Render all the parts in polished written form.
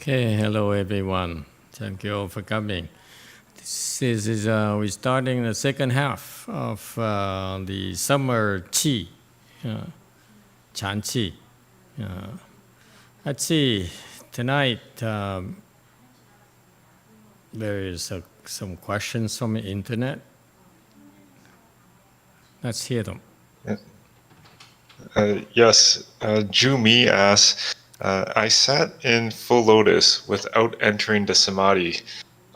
Okay, hello everyone. Thank you all for coming. We're starting the second half of the summer qi, Chan qi. Let's see, tonight there is some questions from the internet. Let's hear them. Yes, Ju Mi asks, I sat in full lotus without entering the samadhi.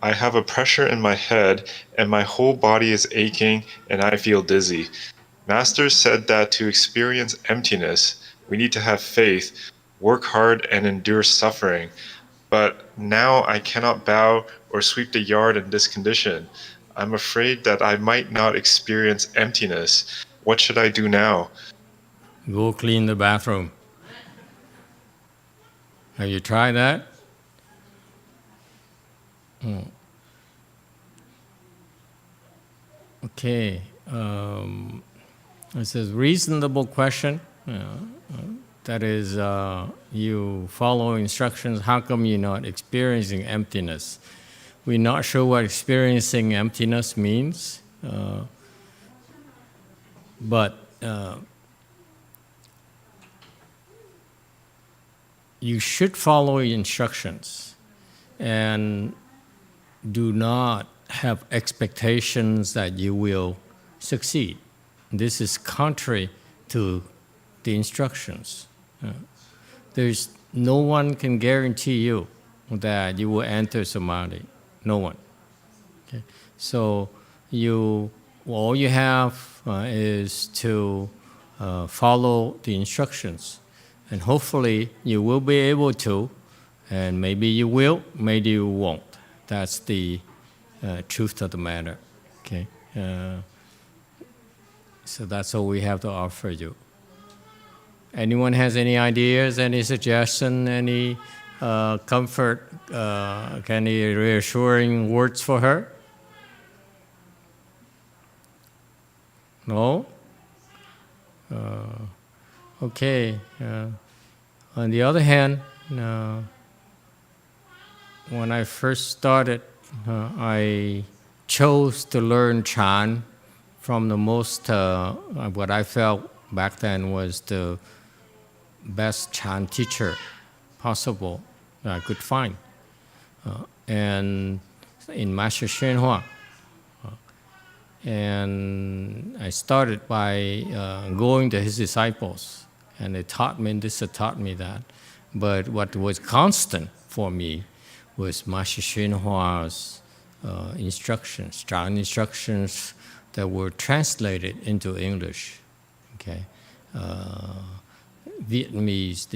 I have a pressure in my head and my whole body is aching and I feel dizzy. Master said that to experience emptiness, we need to have faith, work hard and endure suffering. But now I cannot bow or sweep the yard in this condition. I'm afraid that I might not experience emptiness. What should I do now? Go clean the bathroom. Have you tried that? Okay. This is a reasonable question. That is, you follow instructions. How come you're not experiencing emptiness? We're not sure what experiencing emptiness means, but you should follow instructions and do not have expectations that you will succeed. This is contrary to the instructions. There's no one can guarantee you that you will enter samadhi. No one. Okay? So all you have is to follow the instructions, and hopefully you will be able to, and maybe you will, maybe you won't. That's the truth of the matter. Okay. So that's all we have to offer you. Anyone has any ideas, any suggestion, any comfort, any reassuring words for her? No? Okay. On the other hand, when I first started, I chose to learn Chan from the most, what I felt back then was the best Chan teacher possible that I could find. And in Master YongHua. And I started by going to his disciples, and they taught me this, they taught me that. But what was constant for me was Master YongHua's instructions, Chan instructions that were translated into English. Okay, Vietnamese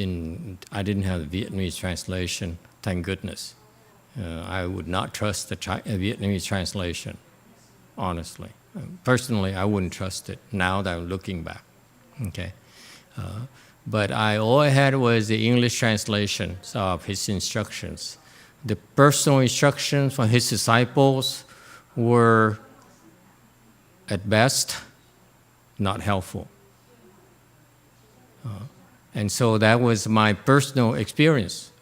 I didn't have Vietnamese translation. Thank goodness. I would not trust the Vietnamese translation. Honestly, personally, I wouldn't trust it. Now that I'm looking back. Okay, but all I had was the English translation of his instructions. The personal instructions from his disciples were, at best, not helpful. And so that was my personal experience.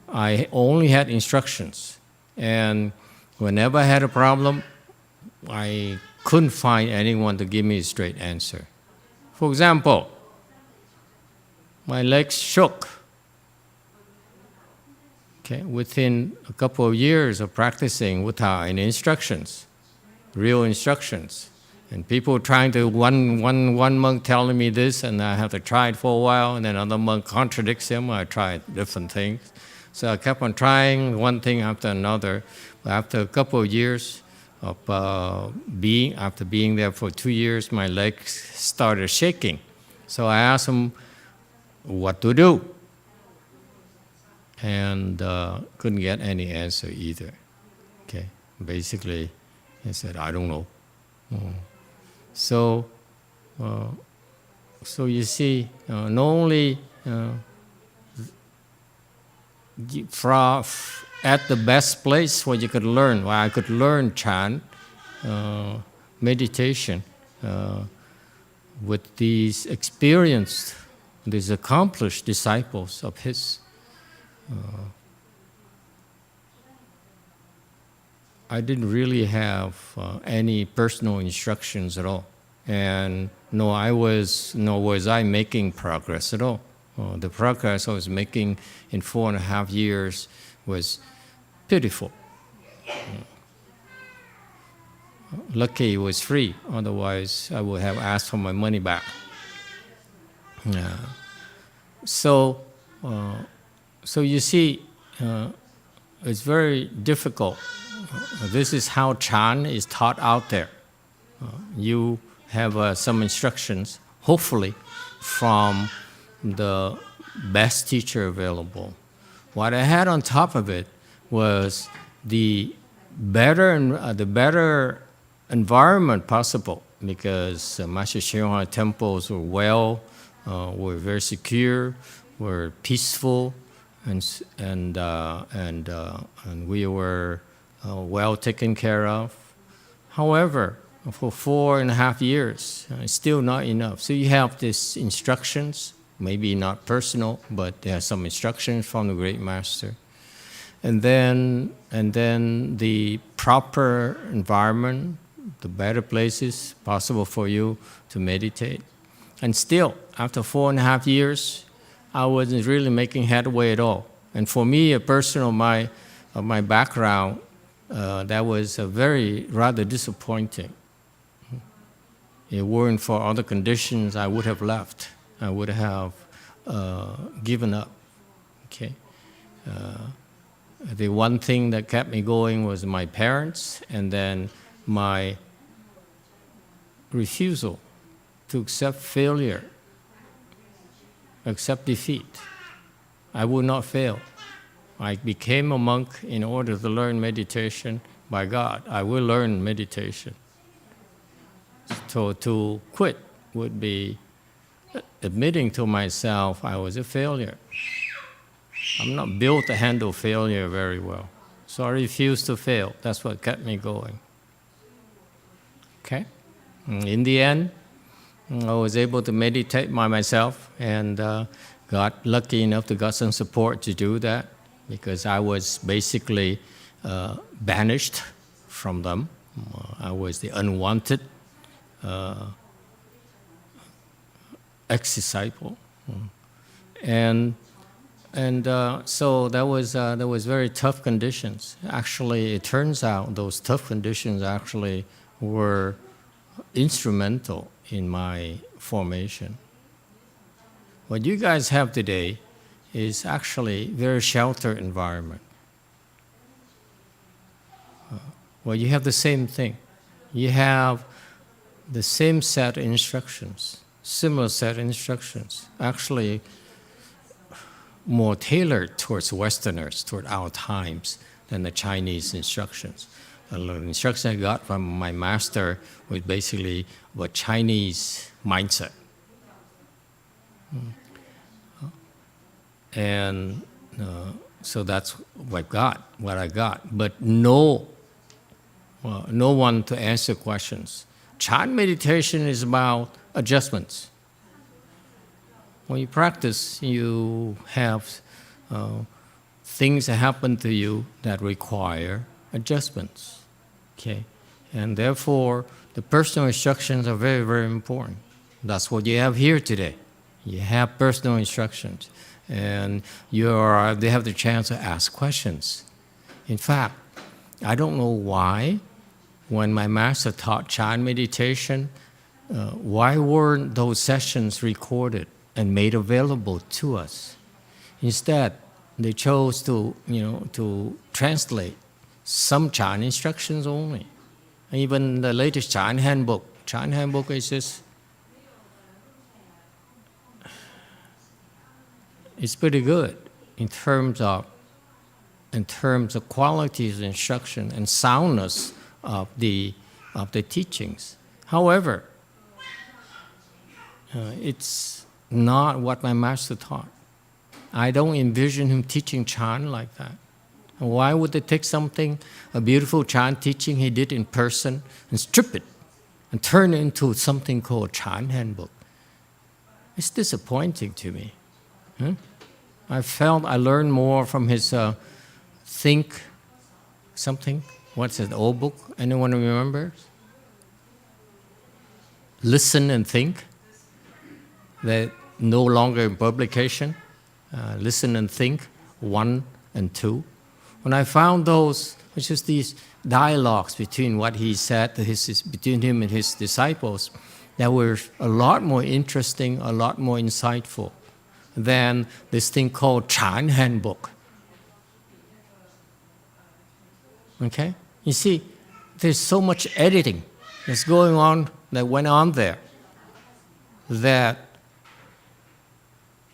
I only had instructions. And whenever I had a problem, I couldn't find anyone to give me a straight answer. For example, my legs shook. Okay, within a couple of years of practicing without any instructions, real instructions, and people trying to, one monk telling me this, and I have to try it for a while, and then another monk contradicts him. I tried different things. So I kept on trying one thing after another. But after a couple of years of after being there for 2 years, my legs started shaking. So I asked him what to do. And couldn't get any answer either. Okay, basically, he said, I don't know. So you see, not only at the best place where you could learn, where I could learn Chan, meditation, with these experienced, these accomplished disciples of his. I didn't really have any personal instructions at all, and nor was I making progress at all. The progress I was making in 4.5 years was pitiful. Lucky it was free, otherwise I would have asked for my money back. So you see, it's very difficult. This is how Chan is taught out there. You have some instructions, hopefully, from the best teacher available. What I had on top of it was the better environment possible, because Master YongHua temples were very secure, were peaceful, and we were well taken care of. However, for 4.5 years, it's still not enough. So you have these instructions, maybe not personal, but there are some instructions from the great master. And then the proper environment, the better places possible for you to meditate. And still, after 4.5 years, I wasn't really making headway at all. And for me, a person of my background, that was rather disappointing. If it weren't for other conditions, I would have left. I would have given up. Okay. The one thing that kept me going was my parents, and then my refusal to accept failure, accept defeat. I would not fail. I became a monk in order to learn meditation. By God, I will learn meditation. So to quit would be admitting to myself I was a failure. I'm not built to handle failure very well. So I refused to fail. That's what kept me going. Okay? In the end, I was able to meditate by myself, and got lucky enough to get some support to do that, because I was basically banished from them. I was the unwanted ex-disciple. So that was very tough conditions. Actually, it turns out those tough conditions actually were instrumental in my formation. What you guys have today is actually very sheltered environment. Well, you have the same thing. You have the same set of instructions, similar set of instructions, actually more tailored towards Westerners, toward our times, than the Chinese instructions. The instruction I got from my master was basically a Chinese mindset. And so that's what I got. But no one to answer questions. Chan meditation is about adjustments. When you practice, you have things that happen to you that require adjustments. Okay, and therefore the personal instructions are very, very important. That's what you have here today. You have personal instructions, and they have the chance to ask questions. In fact, I don't know why, when my master taught Chan meditation, why weren't those sessions recorded and made available to us? Instead, they chose to translate some Chan instructions only. Even the latest Chan handbook is just, it's pretty good in terms of qualities of instruction and soundness of the teachings. However, it's not what my master taught. I don't envision him teaching Chan like that. Why would they take a beautiful Chan teaching he did in person, and strip it and turn it into something called Chan handbook? It's disappointing to me. I felt I learned more from his think something, What's that old book? Anyone remembers? Listen and Think. They're no longer in publication. Listen and Think, 1 and 2. When I found those, it's just these dialogues between what he said, between him and his disciples, that were a lot more interesting, a lot more insightful than this thing called Chan Handbook. Okay? You see, there's so much editing that's going on, that went on there, that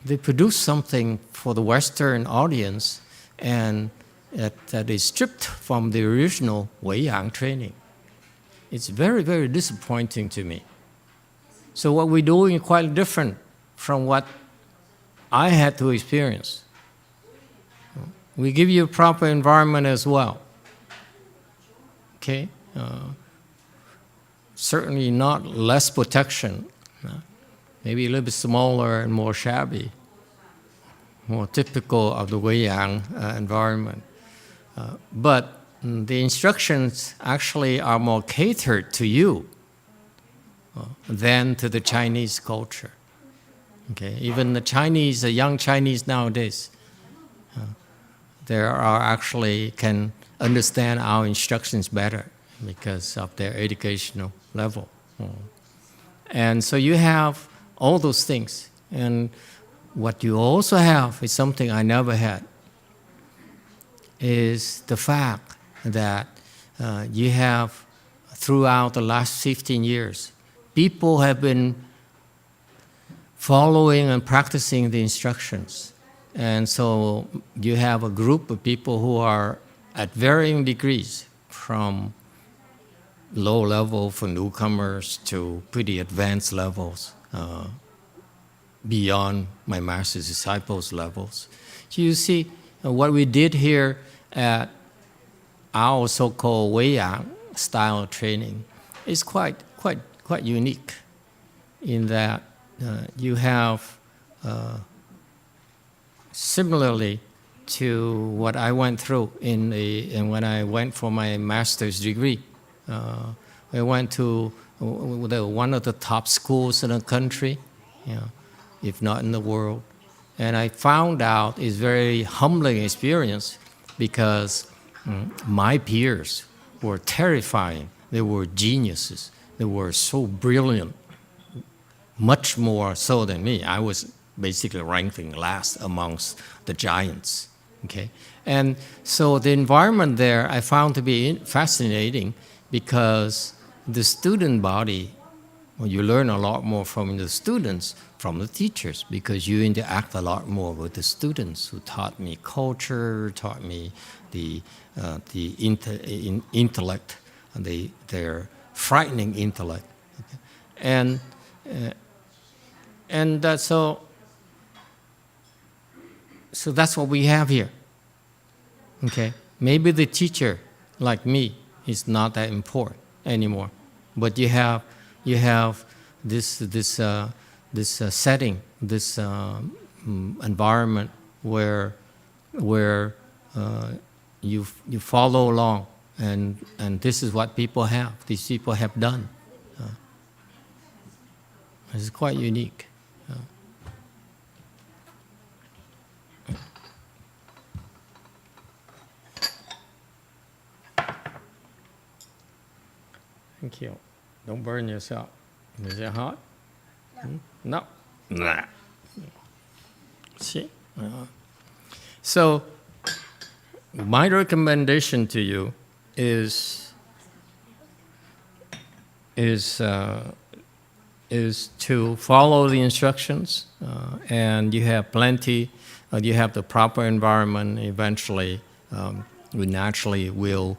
they produce something for the Western audience and that is stripped from the original Weiyang training. It's very, very disappointing to me. So what we're doing is quite different from what I had to experience. We give you a proper environment as well. Okay? Certainly not less protection. Maybe a little bit smaller and more shabby, more typical of the Weiyang environment. But the instructions actually are more catered to you than to the Chinese culture. Okay? Even the Chinese, the young Chinese nowadays, they are actually can understand our instructions better because of their educational level. And so you have all those things. And what you also have is something I never had, is the fact that you have, throughout the last 15 years, people have been following and practicing the instructions. And so you have a group of people who are at varying degrees, from low level for newcomers to pretty advanced levels, beyond my master's disciples levels. So you see, what we did here at our so-called Weiyang style training is quite unique, in that you have, similarly to what I went through when I went for my master's degree. I went to one of the top schools in the country, if not in the world. And I found out it's a very humbling experience, because my peers were terrifying. They were geniuses. They were so brilliant, much more so than me. I was basically ranking last amongst the giants. Okay? And so the environment there I found to be fascinating, because the student body, well, you learn a lot more from the students, from the teachers, because you interact a lot more with the students who taught me culture, taught me the intellect, their frightening intellect. Okay? And so that's what we have here. Okay? Maybe the teacher, like me, is not that important anymore, but you have this setting, this environment where you follow along, and this is what people have. These people have done. It's quite unique. Thank you. Don't burn yourself. Is it hot? No. Nah. See? So, my recommendation to you is to follow the instructions, and you have plenty. You have the proper environment. Eventually, you naturally will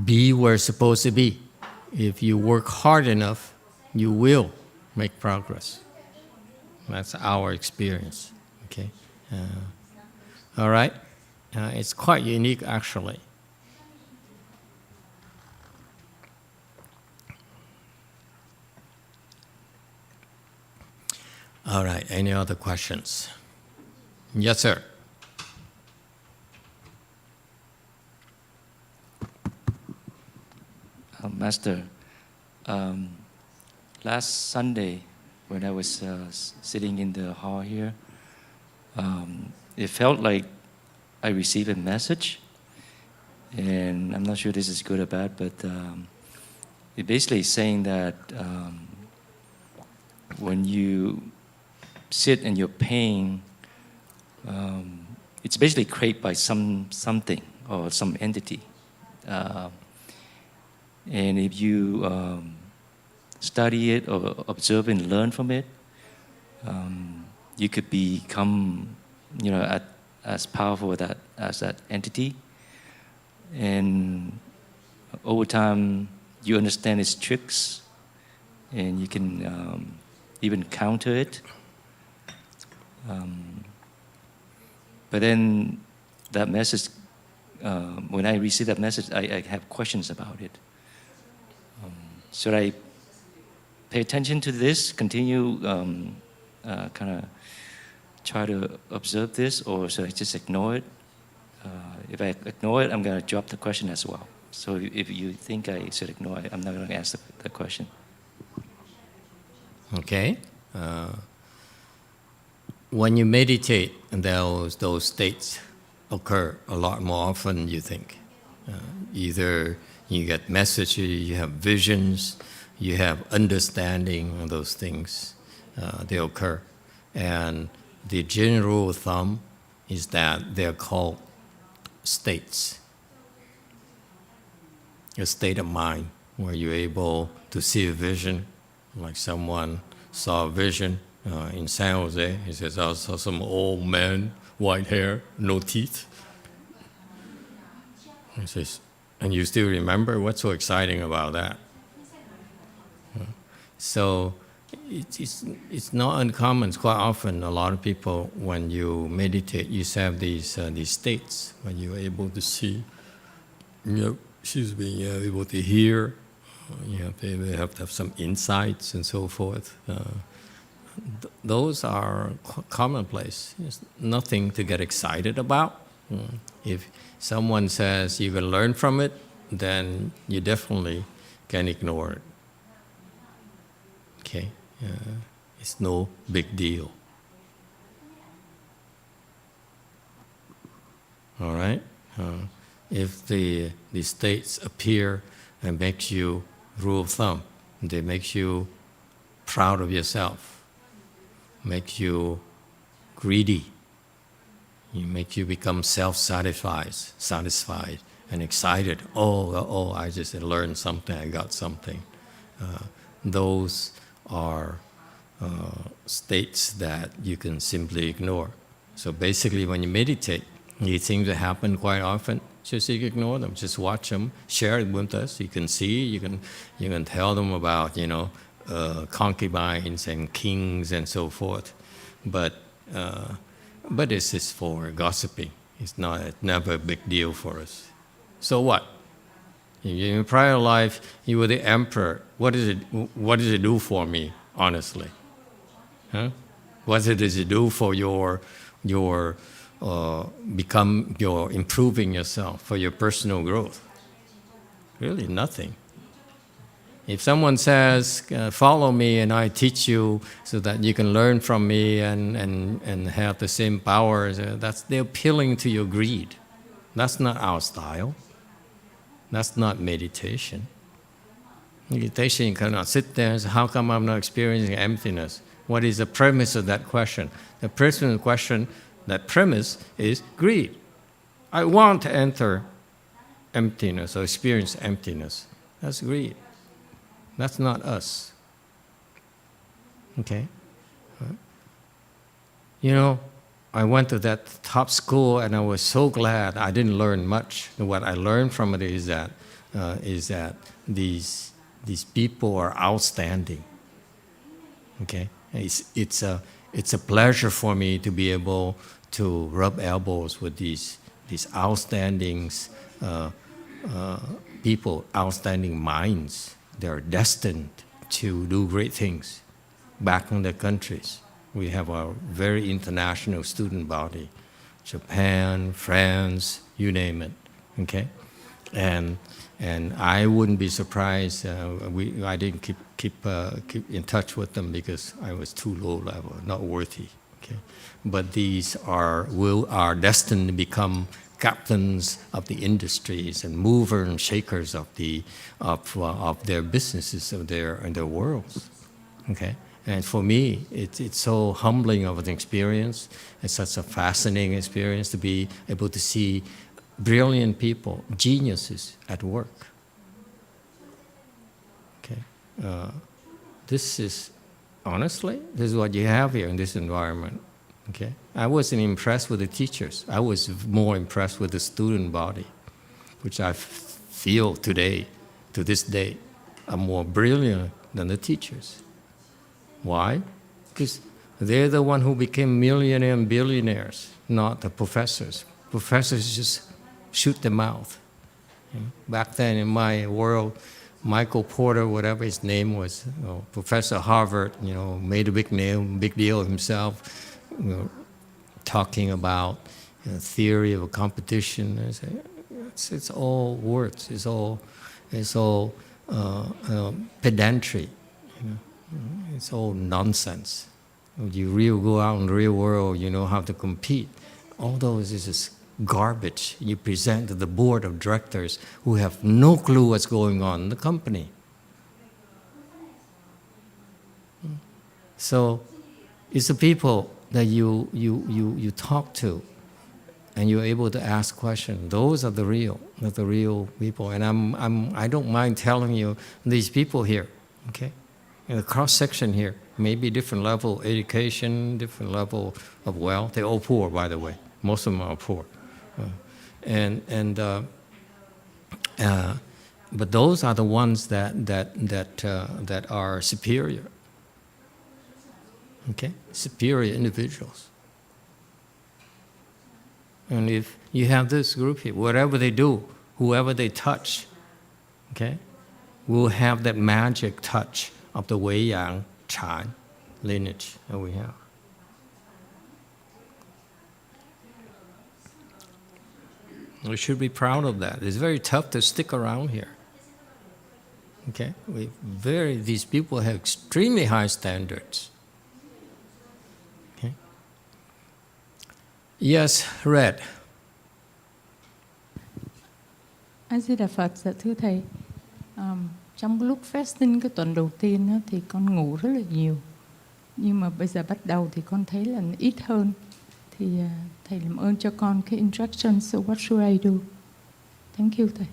be where it's supposed to be. If you work hard enough, you will make progress. That's our experience. Okay. All right. It's quite unique, actually. All right. Any other questions? Yes, sir. Master, last Sunday when I was sitting in the hall here, it felt like I received a message, and I'm not sure this is good or bad, but it basically is saying that when you sit in your pain, it's basically created by something or some entity. And if you study it or observe and learn from it, you could become, as powerful as that entity. And over time, you understand its tricks, and you can even counter it. But then that message, when I receive that message, I have questions about it. Should I pay attention to this, continue kind of try to observe this, or should I just ignore it? If I ignore it, I'm going to drop the question as well. So if you think I should ignore it, I'm not going to ask the question. Okay. When you meditate, those states occur a lot more often, you think. Either you get messages, you have visions, you have understanding of those things, they occur. And the general rule of thumb is that they're called states. A state of mind where you're able to see a vision, like someone saw a vision in San Jose. He says, I saw some old man, white hair, no teeth. He says, and you still remember? What's so exciting about that? So it's not uncommon. It's quite often a lot of people, when you meditate, you have these states when you're able to see, being able to hear, you have to have some insights and so forth. Those are commonplace. It's nothing to get excited about. If someone says you can learn from it, then you definitely can ignore it. Okay, it's no big deal. All right. If the states appear and makes you rule of thumb, they make you proud of yourself, make you greedy, you make you become satisfied and excited. Oh! I just learned something. I got something. Those are states that you can simply ignore. So basically, when you meditate, these things that happen quite often. Just ignore them. Just watch them. Share it with us. You can see. You can tell them about concubines and kings and so forth. But this is for gossiping. It's never a big deal for us. So what? In your prior life, you were the emperor. What does it do for me, honestly? Huh? What does it do for your improving yourself, for your personal growth? Really nothing. If someone says, follow me and I teach you so that you can learn from me and have the same powers, they're appealing to your greed. That's not our style. That's not meditation. Meditation, you cannot sit there and say, how come I'm not experiencing emptiness? What is the premise of that question? The premise of the question, that premise is greed. I want to enter emptiness or experience emptiness. That's greed. That's not us. Okay? I went to that top school and I was so glad. I didn't learn much. What I learned from it is that these people are outstanding. Okay? It's a pleasure for me to be able to rub elbows with these outstanding people, outstanding minds. They're destined to do great things back in their countries. We have a very international student body, Japan, France, you name it. Okay, and I wouldn't be surprised. I didn't keep in touch with them because I was too low level, not worthy. Okay, but these are destined to become captains of the industries and movers and shakers of their businesses, of their worlds. Okay, and for me, it's so humbling of an experience. It's such a fascinating experience to be able to see brilliant people, geniuses at work. Okay, this is honestly, this is what you have here in this environment. Okay, I wasn't impressed with the teachers. I was more impressed with the student body, which I feel today, to this day, are more brilliant than the teachers. Why? Because they're the one who became millionaires and billionaires, not the professors. Professors just shoot them out. Back then in my world, Michael Porter, whatever his name was, professor at Harvard, made a big deal of himself, talking about theory of a competition. It's all words. It's all pedantry. It's all nonsense. You go out in the real world, you know how to compete. All those is just garbage you present to the board of directors who have no clue what's going on in the company. So it's the people that you talk to and you're able to ask questions. Those are the real people. And I don't mind telling you these people here, okay? In the cross section here, maybe different level of education, different level of wealth. They're all poor, by the way. Most of them are poor. But those are the ones that are superior. Okay, superior individuals. And if you have this group here, whatever they do, whoever they touch, okay, will have that magic touch of the Wei Yang Chan lineage that we have. We should be proud of that. It's very tough to stick around here. Okay, these people have extremely high standards. Okay. Yes, Red. A Di Đà Phật, dạ thưa thầy, trong lúc fasting cái tuần đầu tiên á, thì con ngủ rất là nhiều, nhưng mà bây giờ bắt đầu thì con thấy là ít hơn. Thì thầy làm ơn cho con cái instructions. So what should I do? Thank you, thầy.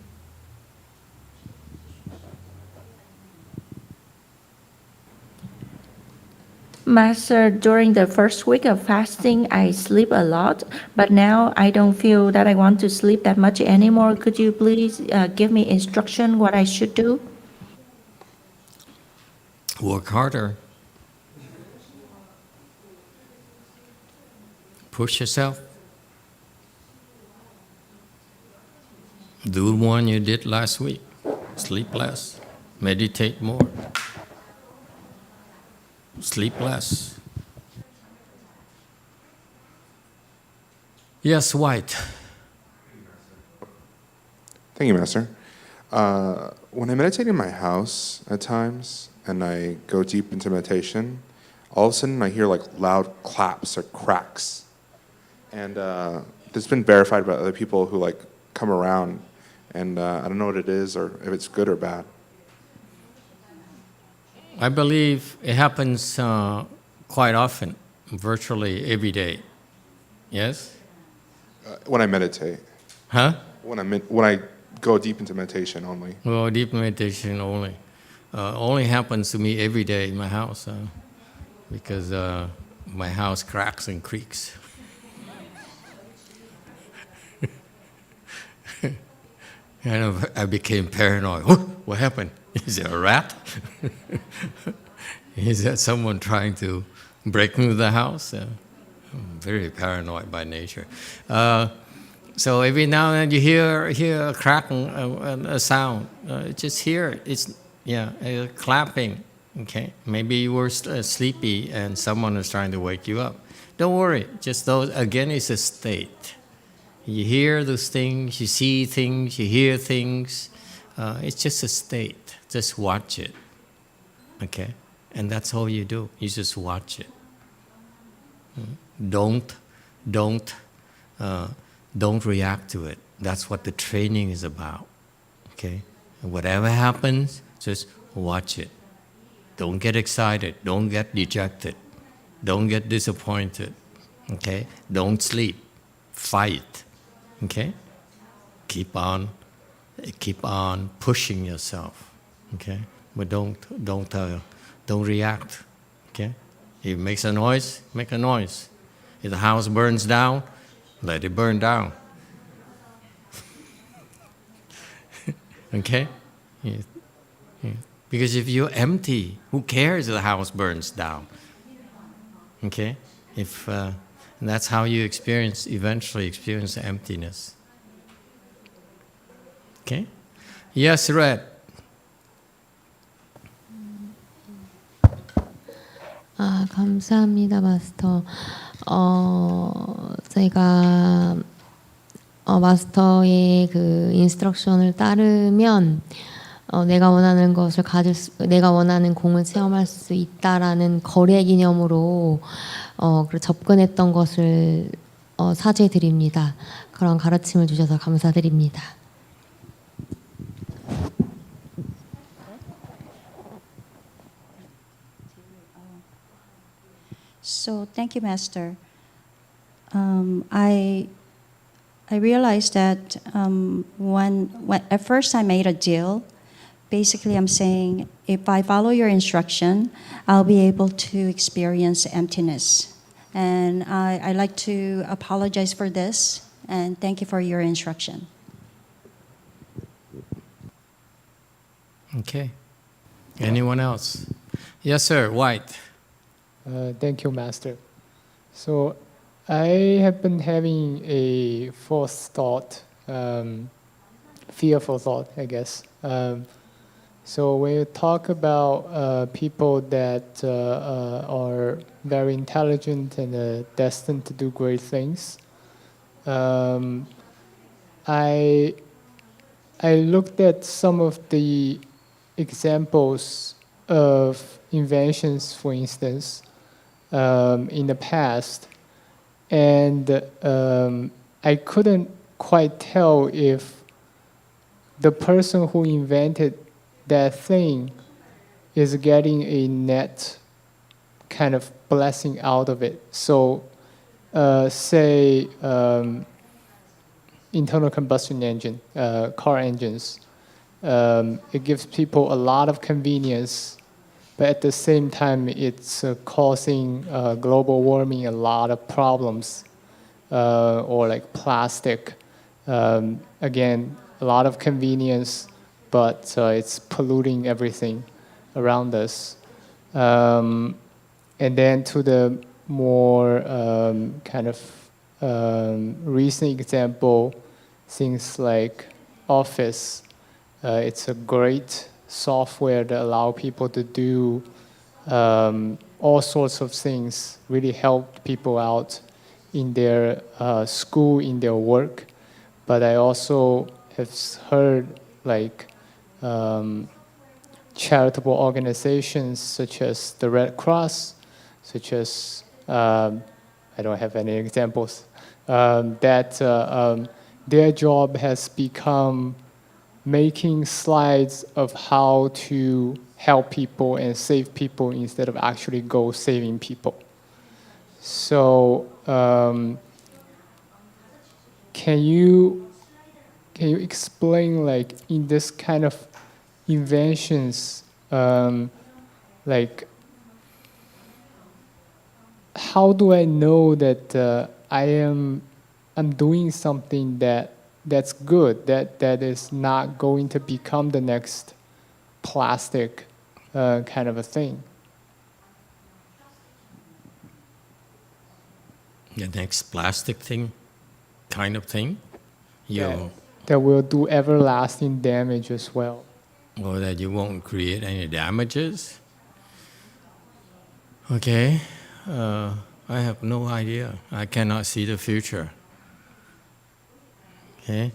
Master, during the first week of fasting, I sleep a lot, but now I don't feel that I want to sleep that much anymore. Could you please give me instruction what I should do? Work harder. Push yourself. Do one you did last week. Sleep less. Meditate more. Sleep less. Yes, White. Thank you, Master. When I meditate in my house at times and I go deep into meditation, all of a sudden I hear like loud claps or cracks. And this has been verified by other people who like come around, and I don't know what it is or if it's good or bad. I believe it happens quite often, virtually every day. Yes? When I meditate. Huh? When I go deep into meditation only. Well, deep meditation only. Only happens to me every day in my house because my house cracks and creaks. And I became paranoid. What happened? Is there a rat? Is that someone trying to break into the house? I'm very paranoid by nature. So every now and then you hear a crack and a sound. Just hear it. It's clapping. Okay, maybe you were sleepy and someone is trying to wake you up. Don't worry. Just those again. It's a state. You hear those things, you see things, you hear things. It's just a state. Just watch it. Okay? And that's all you do. You just watch it. Don't react to it. That's what the training is about. Okay? And whatever happens, just watch it. Don't get excited. Don't get dejected. Don't get disappointed. Okay? Don't sleep. Fight. Okay? Keep on pushing yourself. Okay? But don't react. Okay? If it makes a noise, make a noise. If the house burns down, let it burn down. Okay? Yeah. Yeah. Because if you're empty, who cares if the house burns down? Okay? And that's how you eventually experience the emptiness. Okay? Yes, Red. 감사합니다, 마스터. 제가 마스터의 그 인스트럭션을 따르면 내가 원하는 공을 체험할 수 있다라는 거래 기념으로 접근했던 것을 사죄드립니다. 그런 가르침을 주셔서 감사드립니다. So thank you, Master. I realized that when at first I made a deal. Basically, I'm saying if I follow your instruction, I'll be able to experience emptiness. And I'd like to apologize for this and thank you for your instruction. Okay. Anyone else? Yes, sir. White. Thank you, Master. So I have been having a fearful thought, I guess. So when you talk about people that are very intelligent and destined to do great things, I looked at some of the examples of inventions, for instance, in the past, and I couldn't quite tell if the person who invented that thing is getting a net kind of blessing out of it. So, say internal combustion engine, car engines, it gives people a lot of convenience, but at the same time, it's causing global warming a lot of problems, or like plastic. Again, a lot of convenience, but it's polluting everything around us. And then to the more kind of recent example, things like Office. It's a great software that allow people to do all sorts of things, really help people out in their school, in their work. But I also have heard like charitable organizations such as the Red Cross, such as, I don't have any examples, that their job has become making slides of how to help people and save people instead of actually go saving people. So can you explain, like, in this kind of inventions, like, how do I know that I'm doing something that's good, that is not going to become the next plastic kind of a thing? The next plastic thing, kind of thing? That will do everlasting damage as well. Or that you won't create any damages? Okay. I have no idea. I cannot see the future. Okay?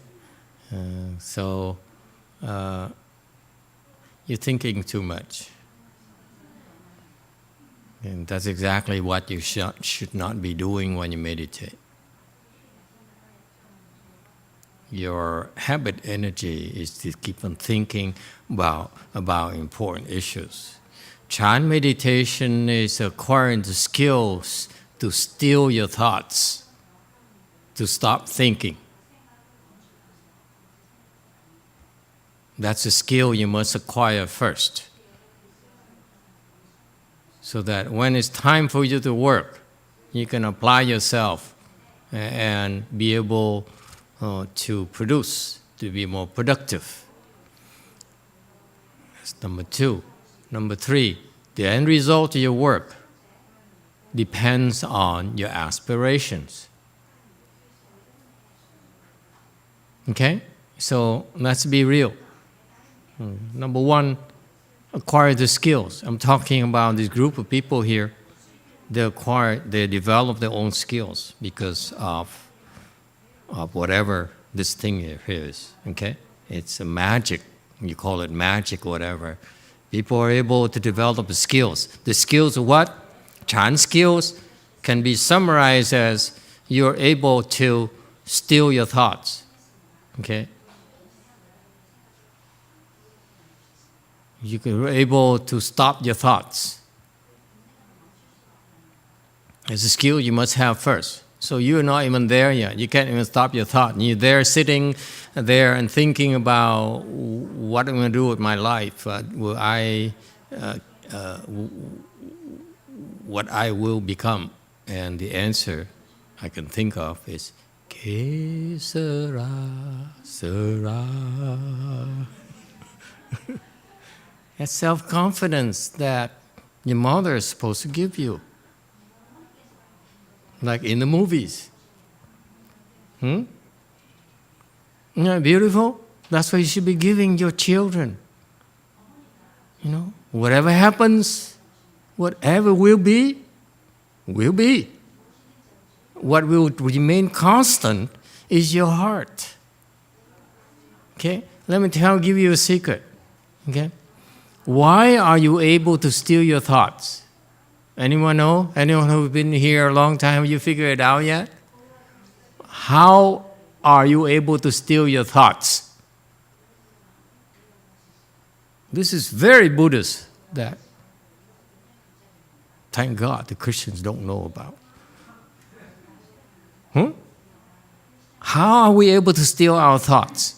So you're thinking too much. And that's exactly what you should not be doing when you meditate. Your habit energy is to keep on thinking about important issues. Chan meditation is acquiring the skills to still your thoughts, to stop thinking. That's a skill you must acquire first, so that when it's time for you to work, you can apply yourself and be able to produce, to be more productive. That's number 2. Number 3, the end result of your work depends on your aspirations. Okay? So let's be real. Number 1, acquire the skills. I'm talking about this group of people here. They develop their own skills because of whatever this thing here is. Okay? It's a magic. You call it magic, whatever. People are able to develop the skills. The skills of what? Chan skills can be summarized as you're able to still your thoughts. Okay? You're able to stop your thoughts. It's a skill you must have first. So you're not even there yet. You can't even stop your thought. You're there sitting there and thinking about what I'm going to do with my life. What I will become. And the answer I can think of is Ke Sara Sara. That's self-confidence that your mother is supposed to give you. Like in the movies. Isn't that beautiful? That's what you should be giving your children. You know, whatever happens, whatever will be, will be. What will remain constant is your heart. Okay? Let me give you a secret. Okay? Why are you able to steal your thoughts? Anyone know? Anyone who's been here a long time, have you figured it out yet? How are you able to steal your thoughts? This is very Buddhist that, thank God, the Christians don't know about. How are we able to steal our thoughts?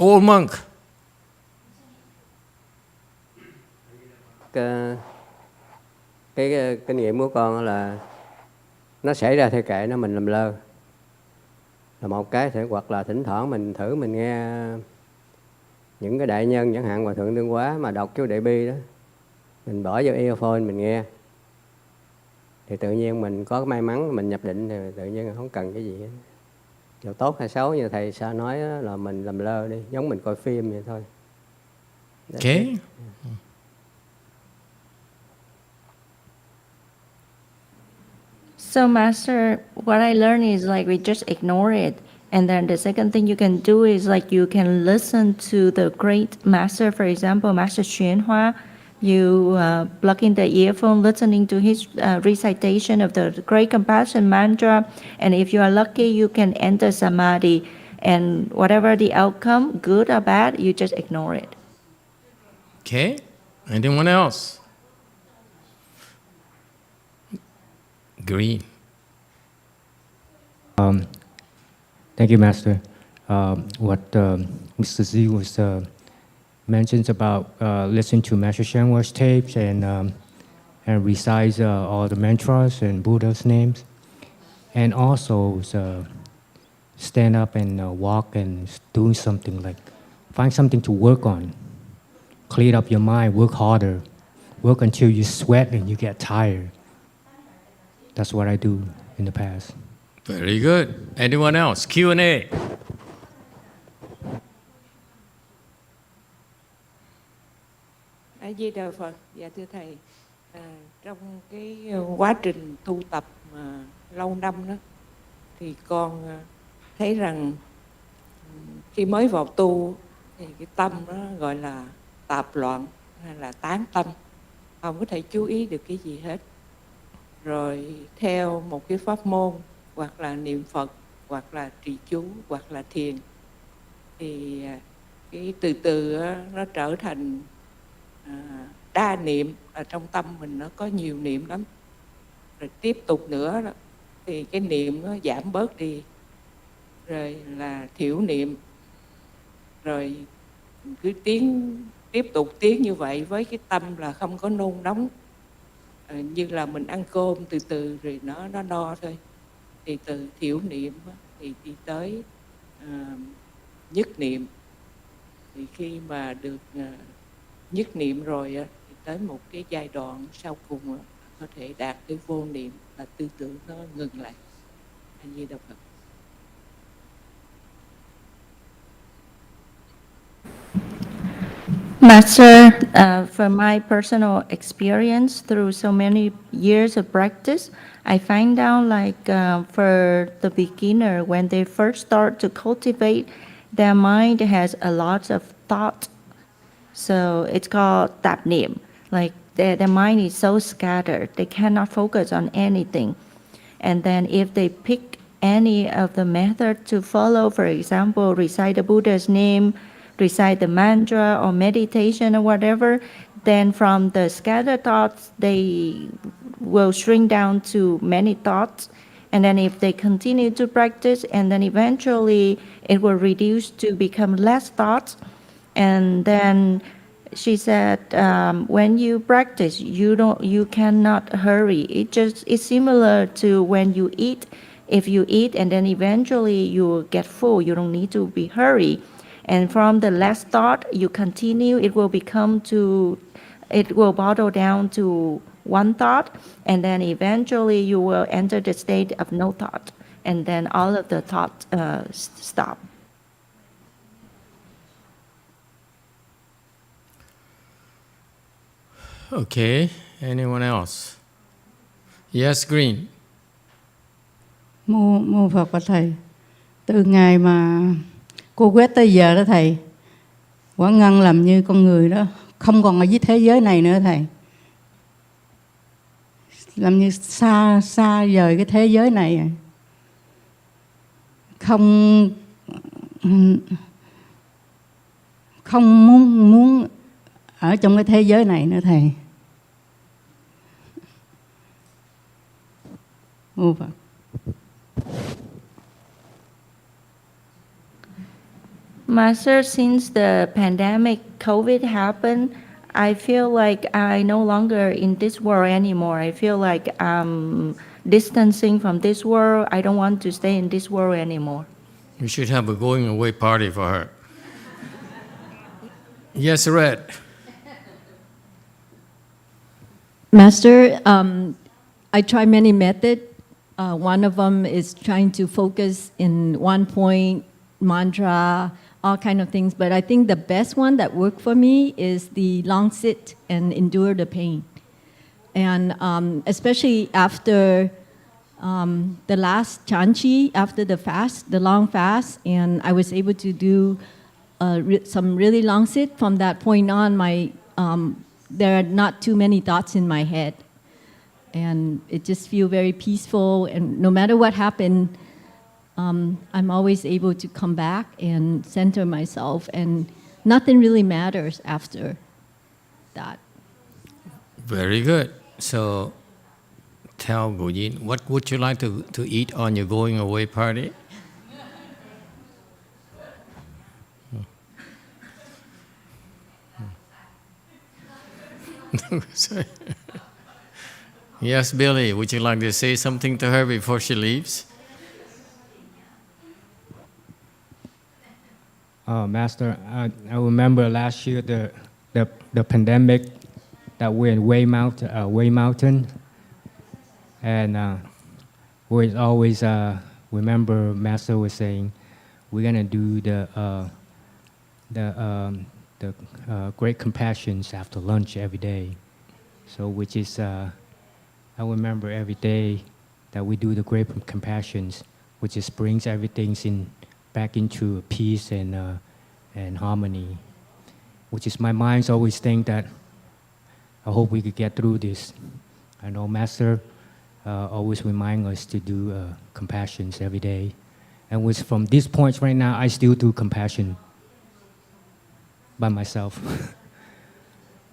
Old monk. Cái kinh nghiệm của con là nó xảy ra theo kệ nó, mình làm lơ là một cái. Hoặc là thỉnh thoảng mình thử mình nghe những cái đại nhân, chẳng hạn Hòa Thượng Tương Hóa mà đọc chú Đại Bi đó, mình bỏ vô earphone mình nghe, thì tự nhiên mình có may mắn mình nhập định, thì tự nhiên không cần cái gì hết. Dù tốt hay xấu như thầy Sa nói là mình làm lơ đi, giống mình coi phim vậy thôi. Okay. So, Master, what I learned is like we just ignore it. And then the second thing you can do is like you can listen to the great master, for example, Master YongHua. You plug in the earphone, listening to his recitation of the Great Compassion Mantra. And if you are lucky, you can enter Samadhi. And whatever the outcome, good or bad, you just ignore it. Okay. Anyone else? Green. Thank you, Master. What Mr. Z was mentions about listening to Master Shenhua's tapes and recite all the mantras and Buddha's names, and also stand up and walk and do something, like find something to work on, clean up your mind, work harder, work until you sweat and you get tired. That's what I do in the past. Very good. Anyone else? Q&A. A Di Đà Phật. Dạ thưa thầy, trong cái quá trình tu tập mà lâu năm đó thì con thấy rằng khi mới vào tu thì cái tâm đó gọi là tạp loạn hay là tán tâm, không có thể chú ý được cái gì hết. Rồi theo một cái pháp môn hoặc là niệm Phật hoặc là trì chú hoặc là thiền thì cái từ từ nó trở thành đa niệm, ở trong tâm mình nó có nhiều niệm lắm. Rồi tiếp tục nữa đó, thì cái niệm nó giảm bớt đi, rồi là thiểu niệm, rồi cứ tiếp tục tiến như vậy với cái tâm là không có nôn nóng, như là mình ăn cơm từ từ rồi nó no thôi. Thì từ thiểu niệm thì đi tới nhất niệm. Thì khi mà được nhất niệm rồi thì tới một cái giai đoạn sau cùng có thể đạt tới vô niệm, là tư tưởng nó ngừng lại. A Di Đà Phật. Master, from my personal experience through so many years of practice, I find out like for the beginner, when they first start to cultivate, their mind has a lot of thought. So it's called tạp niệm. Like their mind is so scattered, they cannot focus on anything. And then if they pick any of the method to follow, for example, recite the Buddha's name, recite the mantra or meditation or whatever, then from the scattered thoughts, they will shrink down to many thoughts. And then if they continue to practice, and then eventually it will reduce to become less thoughts. And then she said, when you practice, you cannot hurry. It's similar to when you eat. If you eat and then eventually you get full, you don't need to be hurry. And from the last thought, you continue, it will bottle down to one thought, and then eventually you will enter the state of no thought, and then all of the thoughts stop. Okay, anyone else? Yes, Green. Mô Phật và thầy. Từ ngày mà cô quét tới giờ đó thầy, Quả Ngân làm như con người đó không còn ở dưới thế giới này nữa thầy. Làm như xa rời cái thế giới này. Không muốn ở trong cái thế giới này nữa thầy. Mô Phật. Master, since the pandemic COVID happened, I feel like I no longer in this world anymore. I feel like I'm distancing from this world. I don't want to stay in this world anymore. We should have a going away party for her. Yes, Red. Master, I try many methods. One of them is trying to focus in one point, mantra, all kind of things. But I think the best one that worked for me is the long sit and endure the pain. And especially after the last chanchi, after the fast, the long fast, and I was able to do some really long sit. From that point on, there are not too many thoughts in my head. And it just feels very peaceful. And no matter what happened, I'm always able to come back and center myself. And nothing really matters after that. Very good. So tell Gujin, what would you like to eat on your going away party? Yes, Billy, would you like to say something to her before she leaves? Master, I remember last year the pandemic that we're in Way Mountain, and we always remember Master was saying we're gonna do the the great compassions after lunch every day. So which is, I remember every day that we do the great compassions, which just brings everything back into peace and harmony. Which is my mind's always think that I hope we could get through this. I know Master always remind us to do compassions every day. And with from this point right now, I still do compassion by myself.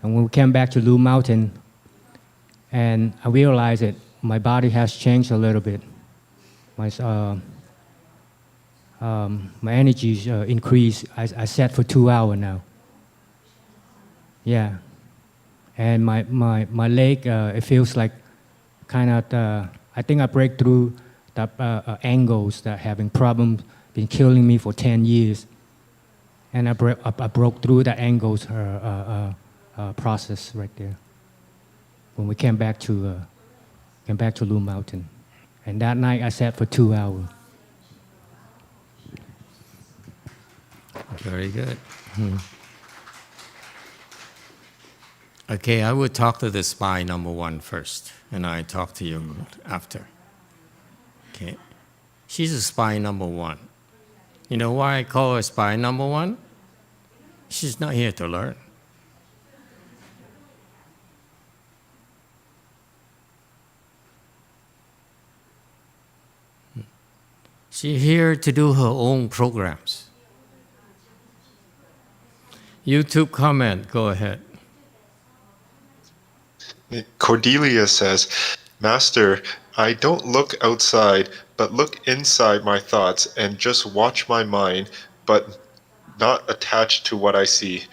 And when we came back to Blue Mountain, and I realized that my body has changed a little bit. My energy increased. I sat for 2 hours now. Yeah. And my leg, it feels like kind of, I think I break through the angles that having problems, been killing me for 10 years. And I broke through the angles process right there. When we came back to Blue Mountain. And that night I sat for 2 hours. Very good. Okay, I will talk to the spy number 1 first, and I talk to you after. Okay, she's a spy number 1. You know why I call her spy number 1? She's not here to learn. She's here to do her own programs. YouTube comment, go ahead. Cordelia says, Master, I don't look outside, but look inside my thoughts and just watch my mind, but not attached to what I see.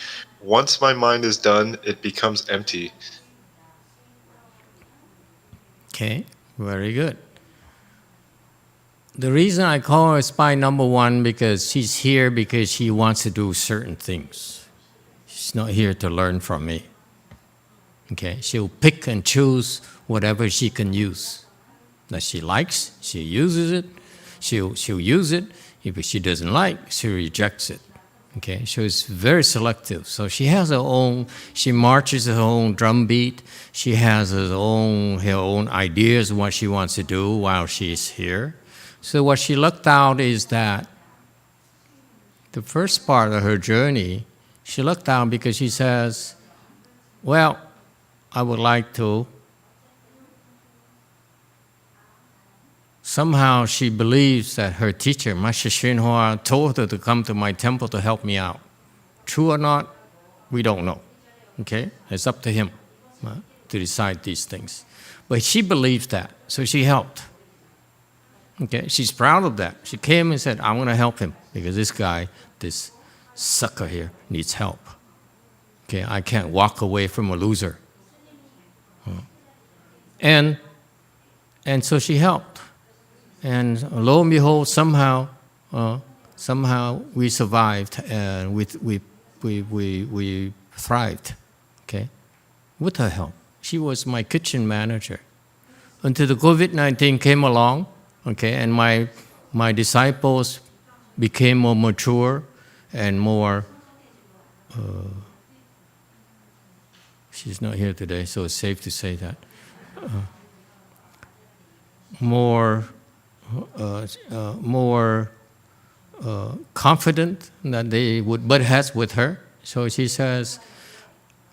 Once my mind is done, it becomes empty. Okay, very good. The reason I call her spy number 1 because she's here because she wants to do certain things. She's not here to learn from me. Okay, she'll pick and choose whatever she can use. That she likes, she uses it. She'll use it. If she doesn't like, she rejects it. Okay, so it's very selective. So she has her own. She marches her own drum beat. She has her own ideas of what she wants to do while she's here. So what she lucked out is that the first part of her journey, she lucked out because she says, well, I would like to. Somehow she believes that her teacher, Master YongHua, told her to come to my temple to help me out. True or not, we don't know. Okay? It's up to him to decide these things. But she believes that, so she helped. Okay? She's proud of that. She came and said, I want to help him because this guy, this sucker here, needs help. Okay? I can't walk away from a loser. And so she helped. And lo and behold, somehow we survived and we thrived, okay, with her help. She was my kitchen manager until the COVID-19 came along, okay, and my disciples became more mature and more. She's not here today, so it's safe to say that. More confident that they would butt heads with her. So she says,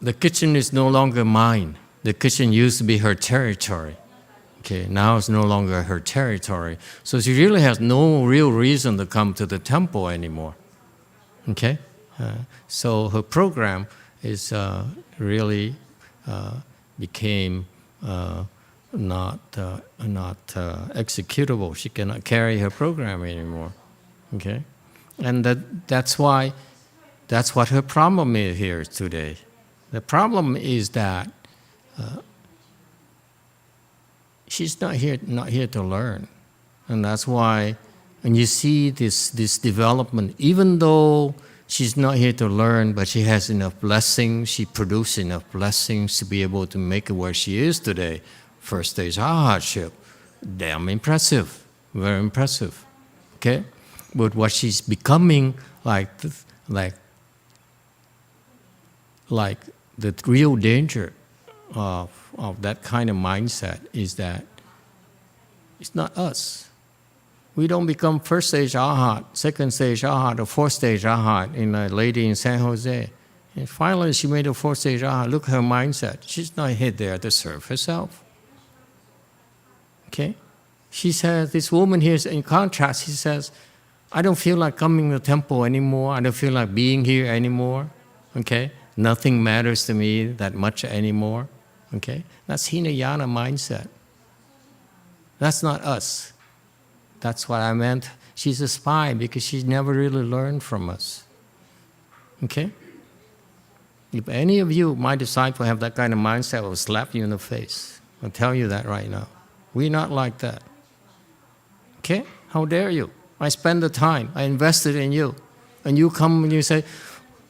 the kitchen is no longer mine. The kitchen used to be her territory. Okay, now it's no longer her territory. So she really has no real reason to come to the temple anymore. Okay? So her program is really became not executable. She cannot carry her program anymore. Okay, and that's what her problem is here today. The problem is that she's not here to learn, and that's why. And you see this development, even though she's not here to learn, but she has enough blessings. She produced enough blessings to be able to make it where she is today. First stage hardship, damn impressive, very impressive, okay? But what she's becoming like like the real danger of that kind of mindset is that it's not us. We don't become first stage Arhat, second stage Arhat, or fourth stage Arhat in a lady in San Jose. And finally she made a fourth stage Arhat. Look at her mindset. She's not here there to serve herself. Okay? She says, this woman here, in contrast, she says, I don't feel like coming to the temple anymore. I don't feel like being here anymore. Okay? Nothing matters to me that much anymore. Okay? That's Hinayana mindset. That's not us. That's what I meant. She's a spy because she's never really learned from us. Okay? If any of you, my disciple, have that kind of mindset, I will slap you in the face. I'll tell you that right now. We're not like that. Okay? How dare you? I spend the time. I invested in you. And you come and you say,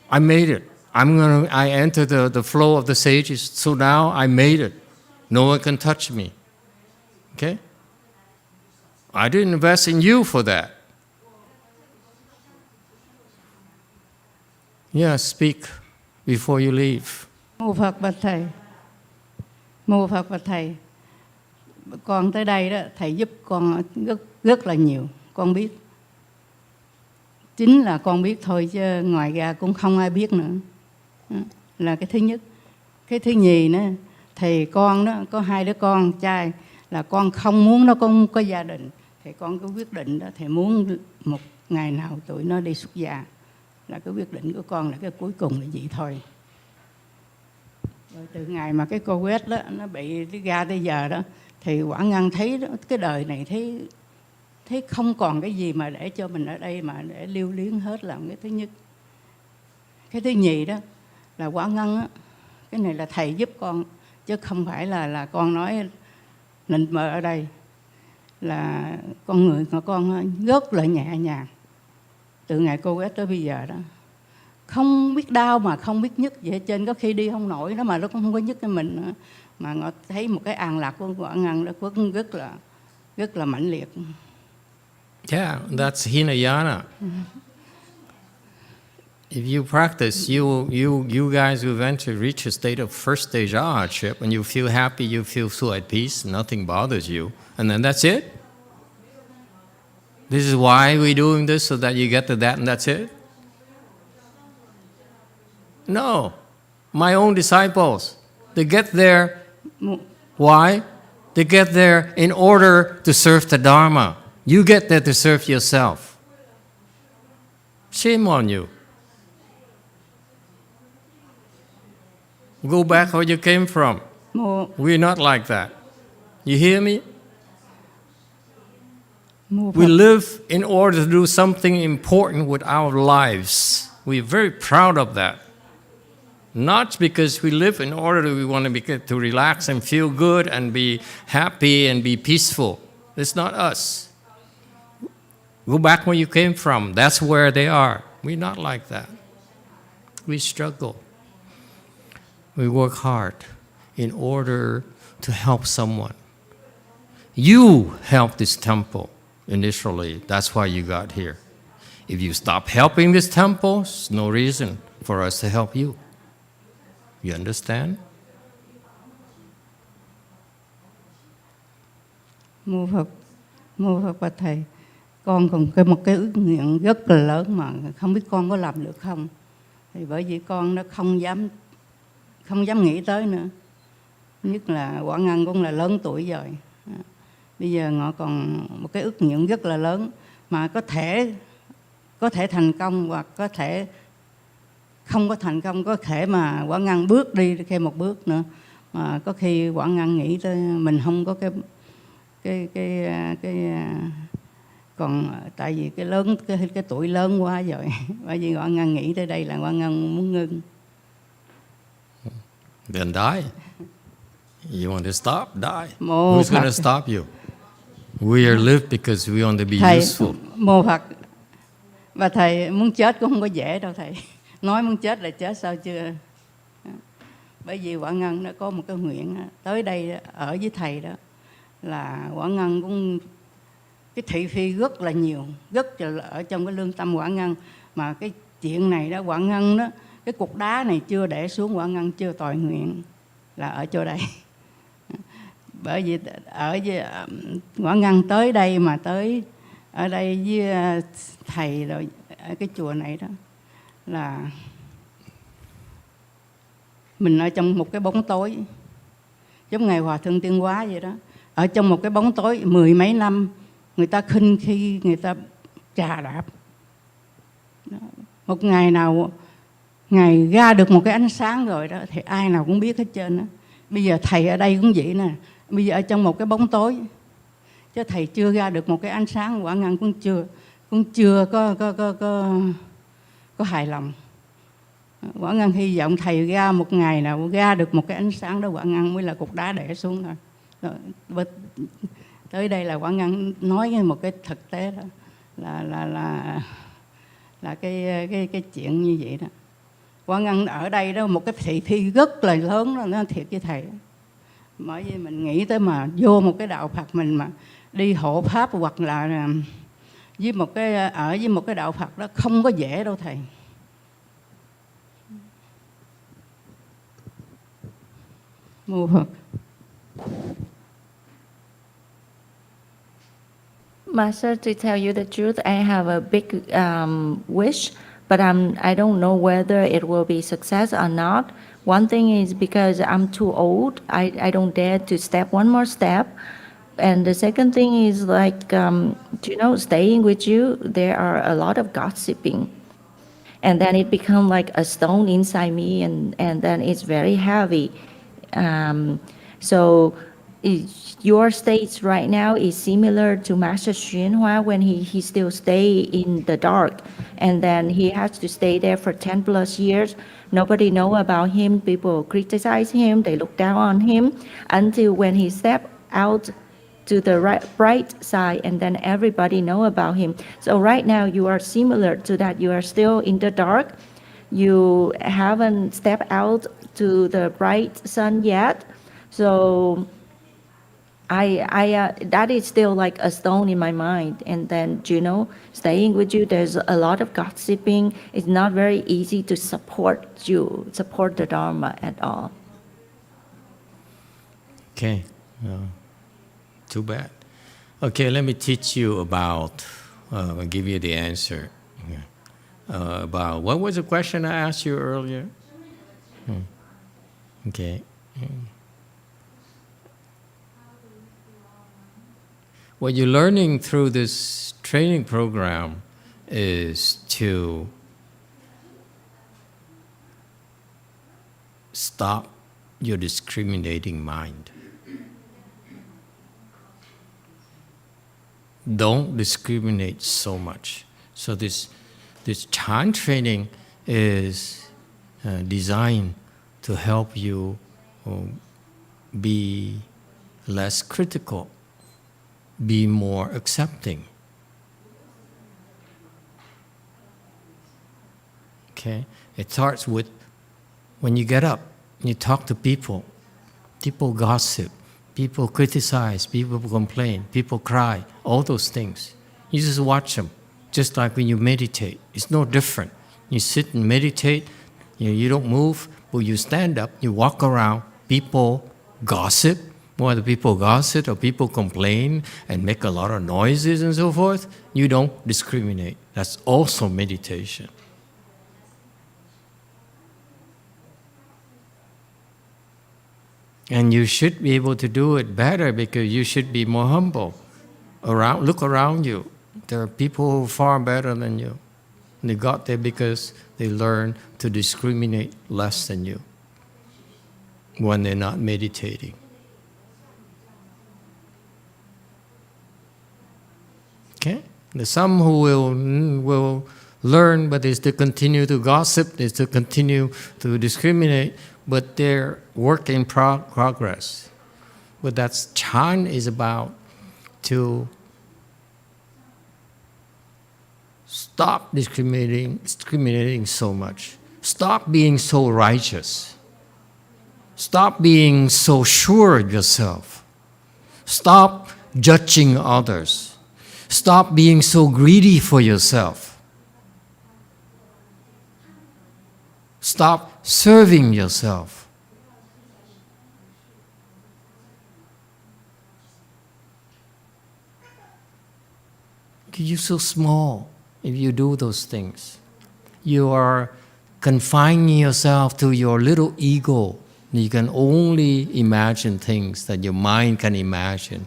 I made it. I enter the flow of the sages, so now I made it. No one can touch me. Okay? I didn't invest in you for that. Yeah, speak before you leave. Mô Phật bạch thầy. Mô Phật bạch thầy. Con tới đây đó, thầy giúp con rất là nhiều. Con biết. Chính là con biết thôi chứ ngoài ra cũng không ai biết nữa. Là cái thứ nhất. Cái thứ nhì nữa, thầy con đó có 2 đứa con trai, là con không muốn nó có gia đình. Thầy con cứ quyết định đó, thầy muốn một ngày nào tụi nó đi xuất gia. Là cái quyết định của con là cái cuối cùng là vậy thôi. Rồi từ ngày mà cái cô quét đó nó bị ra tới giờ đó, thì quả ngân thấy đó, cái đời này thấy không còn cái gì mà để cho mình ở đây mà để lưu luyến hết, là cái thứ nhất. Cái thứ nhì đó là quả ngân á, cái này là thầy giúp con chứ không phải là con nói nịnh mờ ở đây. Là con người của con rất là nhẹ nhàng. Từ ngày cô quét tới bây giờ đó, không biết đau mà không biết nhức gì hết trên. Có khi đi không nổi đó mà nó cũng không có nhức cho mình nữa. Mà ngọt thấy một cái an lạc của quả ngân đó rất là mãnh liệt. Yeah, that's Hinayana. If you practice, you guys will eventually reach a state of first stage arhatship, and you feel happy, you feel so at peace, nothing bothers you, and then that's it. This is why we're doing this, so that you get to that and that's it? No. My own disciples, they get there. Why? They get there in order to serve the Dharma. You get there to serve yourself. Shame on you. Go back where you came from. We're not like that. You hear me? We live in order to do something important with our lives. We're very proud of that. Not because we live in order we want to relax and feel good and be happy and be peaceful. It's not us. Go back where you came from. That's where they are. We're not like that. We struggle. We work hard in order to help someone. You helped this temple initially. That's why you got here. If you stop helping this temple, there's no reason for us to help you. You understand? Mô Phật bạch thầy. Con còn một cái ước nguyện rất là lớn mà không biết con có làm được không. Thì bởi vì con nó không dám nghĩ tới nữa. Nhất là quả ngân cũng là lớn tuổi rồi. Bây giờ họ còn một cái ước nguyện rất là lớn mà có thể thành công hoặc có thể không có thành công, có thể mà quả ngân bước đi thêm một bước nữa. Mà có khi quả ngân nghĩ tới mình không có cái còn tại vì cái tuổi lớn quá rồi. Bởi vì quả ngân nghĩ tới đây là quả ngân muốn ngưng. Then die. You want to stop? Die. Who's going to stop you? We are live because we want to be useful. Mô Phật. Và thầy muốn chết cũng không có dễ đâu thầy. Nói muốn chết là chết sao chưa? Bởi vì quả ngân nó có một cái nguyện tới đây ở với thầy đó là quả ngân cũng cái thị phi rất là nhiều, rất là ở trong cái lương tâm quả ngân. Mà cái chuyện này đó quả ngân đó, cái cục đá này chưa để xuống, quả ngân chưa tội nguyện là ở chỗ đây. Bởi vì quả ngân tới đây mà tới ở đây với thầy rồi ở cái chùa này đó là mình ở trong một cái bóng tối, giống ngày Hòa Thượng Tiên Hóa vậy đó. Ở trong một cái bóng tối 10 mấy năm, người ta khinh khi người ta chà đạp. Một ngày nào Ngài ra được một cái ánh sáng rồi đó thì ai nào cũng biết hết trơn đó. Bây giờ thầy ở đây cũng vậy nè. Bây giờ ở trong một cái bóng tối, chứ thầy chưa ra được một cái ánh sáng, quả ngân cũng chưa có hài lòng. Quả ngân hy vọng thầy ra một ngày nào ra được một cái ánh sáng đó, quả ngân mới là cục đá để xuống thôi. Tới đây là quả ngân nói một cái thực tế đó, là cái chuyện như vậy đó. Quả ngân ở đây đó một cái thị phi rất là lớn đó, nó thiệt với thầy. Bởi vì mình nghĩ tới mà vô một cái đạo Phật mình mà đi hộ pháp hoặc là với một cái ở với một cái đạo Phật đó không có dễ đâu thầy. Mô Phật. Master, to tell you the truth, I have a big wish, but I don't know whether it will be success or not. One thing is because I'm too old, I don't dare to step one more step. And the second thing is like, staying with you, there are a lot of gossiping. And then it becomes like a stone inside me, and then it's very heavy. So your state right now is similar to Master YongHua when he still stay in the dark, and then he has to stay there for 10 plus years. Nobody know about him. People criticize him. They look down on him until when he step out to the bright side, and then everybody know about him. So right now you are similar to that. You are still in the dark. You haven't stepped out to the bright sun yet. So that is still like a stone in my mind. And then, staying with you, there's a lot of gossiping. It's not very easy to support the Dharma at all. Okay. Too bad. Okay, let me teach you about, give you the answer. About, what was the question I asked you earlier? Okay. What you're learning through this training program is to stop your discriminating mind. Don't discriminate so much. So this Chan training is designed to help you be less critical, be more accepting. Okay? It starts with when you get up, you talk to people. People gossip, people criticize, people complain, people cry, all those things. You just watch them, just like when you meditate. It's no different. You sit and meditate, you don't move, but you stand up, you walk around, people gossip, whether people gossip or people complain and make a lot of noises and so forth, you don't discriminate. That's also meditation. And you should be able to do it better because you should be more humble. Look around you. There are people who are far better than you. They got there because they learned to discriminate less than you when they're not meditating. Okay? There's some who will learn, but they still continue to gossip, they still continue to discriminate, but they're work in progress. But that's Chan is about to stop discriminating so much. Stop being so righteous. Stop being so sure of yourself. Stop judging others. Stop being so greedy for yourself. Stop serving yourself. You're so small if you do those things. You are confining yourself to your little ego. You can only imagine things that your mind can imagine.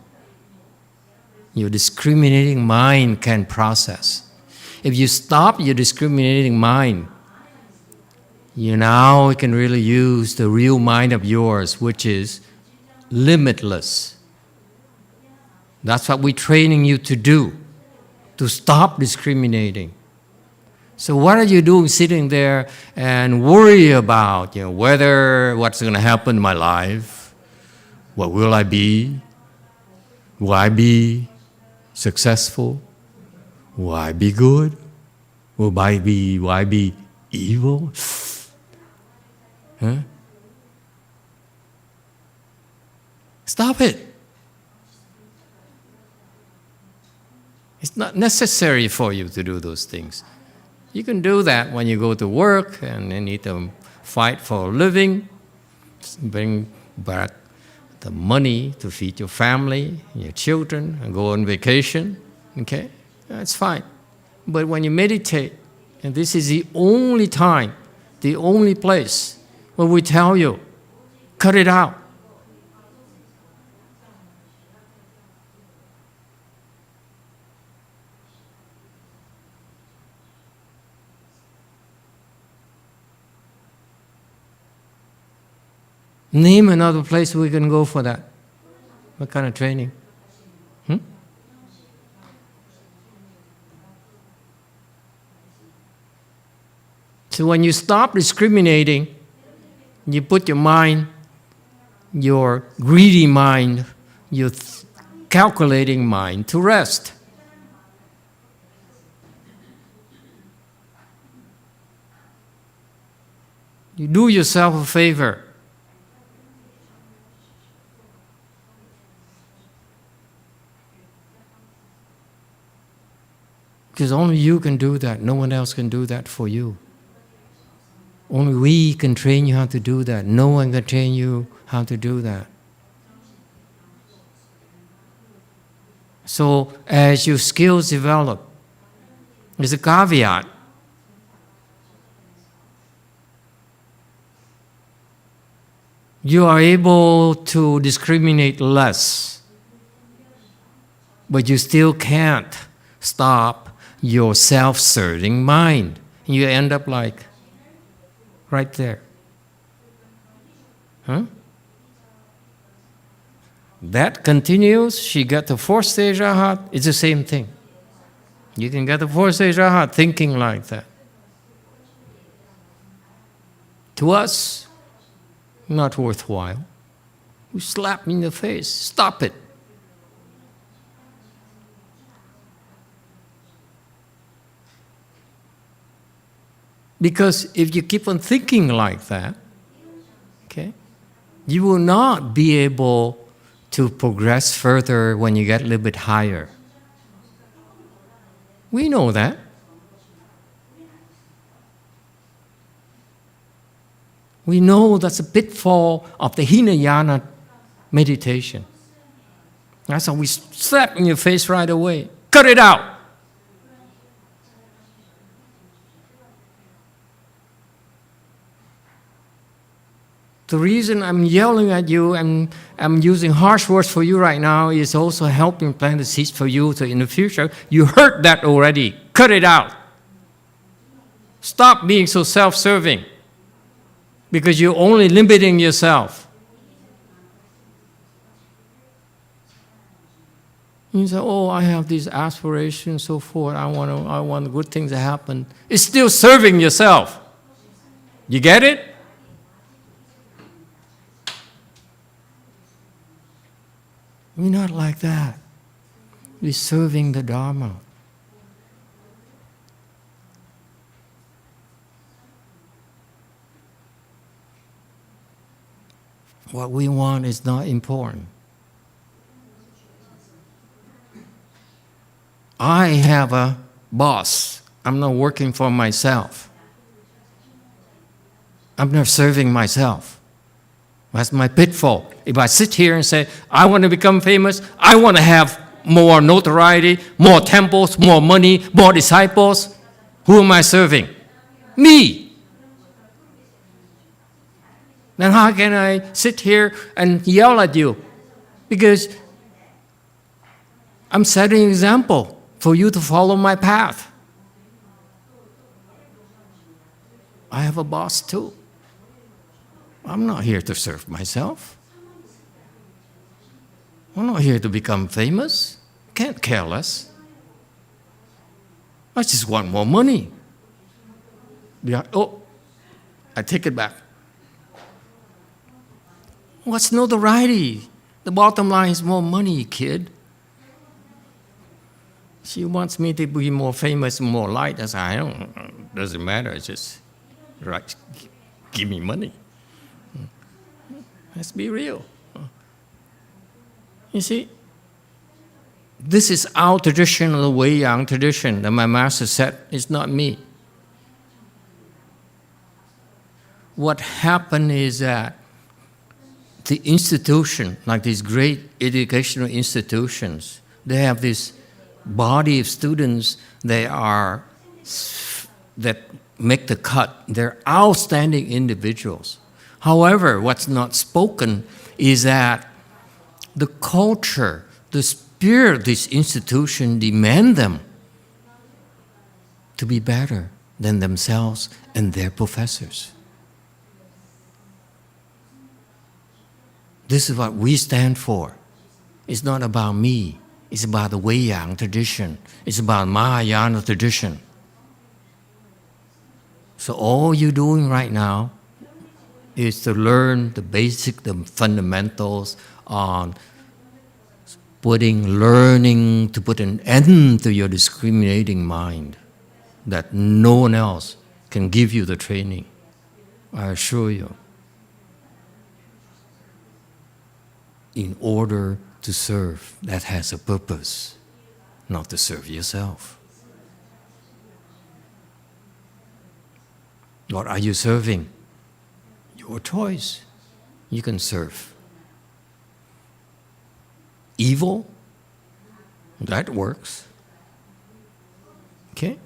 Your discriminating mind can process. If you stop your discriminating mind, you now can really use the real mind of yours, which is limitless. That's what we're training you to do, to stop discriminating. So what are you doing sitting there and worry about, whether what's going to happen in my life? What will I be? Will I be successful? Will I be good? Will I be evil? Huh? Stop it. It's not necessary for you to do those things. You can do that when you go to work and you need to fight for a living, bring back the money to feed your family, your children, and go on vacation. Okay? That's fine. But when you meditate, and this is the only time, the only place where we tell you, cut it out. Name another place we can go for that. What kind of training? So when you stop discriminating, you put your mind, your greedy mind, your calculating mind to rest. You do yourself a favor. Because only you can do that. No one else can do that for you. Only we can train you how to do that. No one can train you how to do that. So as your skills develop, there's a caveat. You are able to discriminate less, but you still can't stop your self-serving mind. You end up like right there. Huh? That continues. She got the fourth stage rahat. It's the same thing. You can get the fourth stage rahat thinking like that. To us, not worthwhile. We slap me in the face. Stop it. Because if you keep on thinking like that, okay, you will not be able to progress further when you get a little bit higher. We know that. We know that's a pitfall of the Hinayana meditation. That's how we slap in your face right away. Cut it out. The reason I'm yelling at you and I'm using harsh words for you right now is also helping plant the seeds for you so in the future, you heard that already. Cut it out. Stop being so self-serving because you're only limiting yourself. You say, oh, I have these aspirations, so forth. I want good things to happen. It's still serving yourself. You get it? We're not like that. We're serving the Dharma. What we want is not important. I have a boss. I'm not working for myself. I'm not serving myself. That's my pitfall. If I sit here and say, I want to become famous, I want to have more notoriety, more temples, more money, more disciples, who am I serving? Me. Then how can I sit here and yell at you? Because I'm setting an example for you to follow my path. I have a boss too. I'm not here to serve myself. I'm not here to become famous. Can't care less. I just want more money. Yeah. Oh, I take it back. What's notoriety? The bottom line is more money, kid. She wants me to be more famous and more liked. I say, I don't, doesn't matter. It's just, right, give me money. Let's be real. You see, this is our tradition, the Wei-Yang tradition that my master said, it's not me. What happened is that the institution, like these great educational institutions, they have this body of students that make the cut. They're outstanding individuals. However, what's not spoken is that the culture, the spirit of this institution demand them to be better than themselves and their professors. This is what we stand for. It's not about me. It's about the Wei-Yang tradition. It's about Mahayana tradition. So all you're doing right now is to learn the basic, the fundamentals on learning to put an end to your discriminating mind, that no one else can give you the training. I assure you. In order to serve, that has a purpose, not to serve yourself. What are you serving? Your choice. You can serve evil, that works. Okay?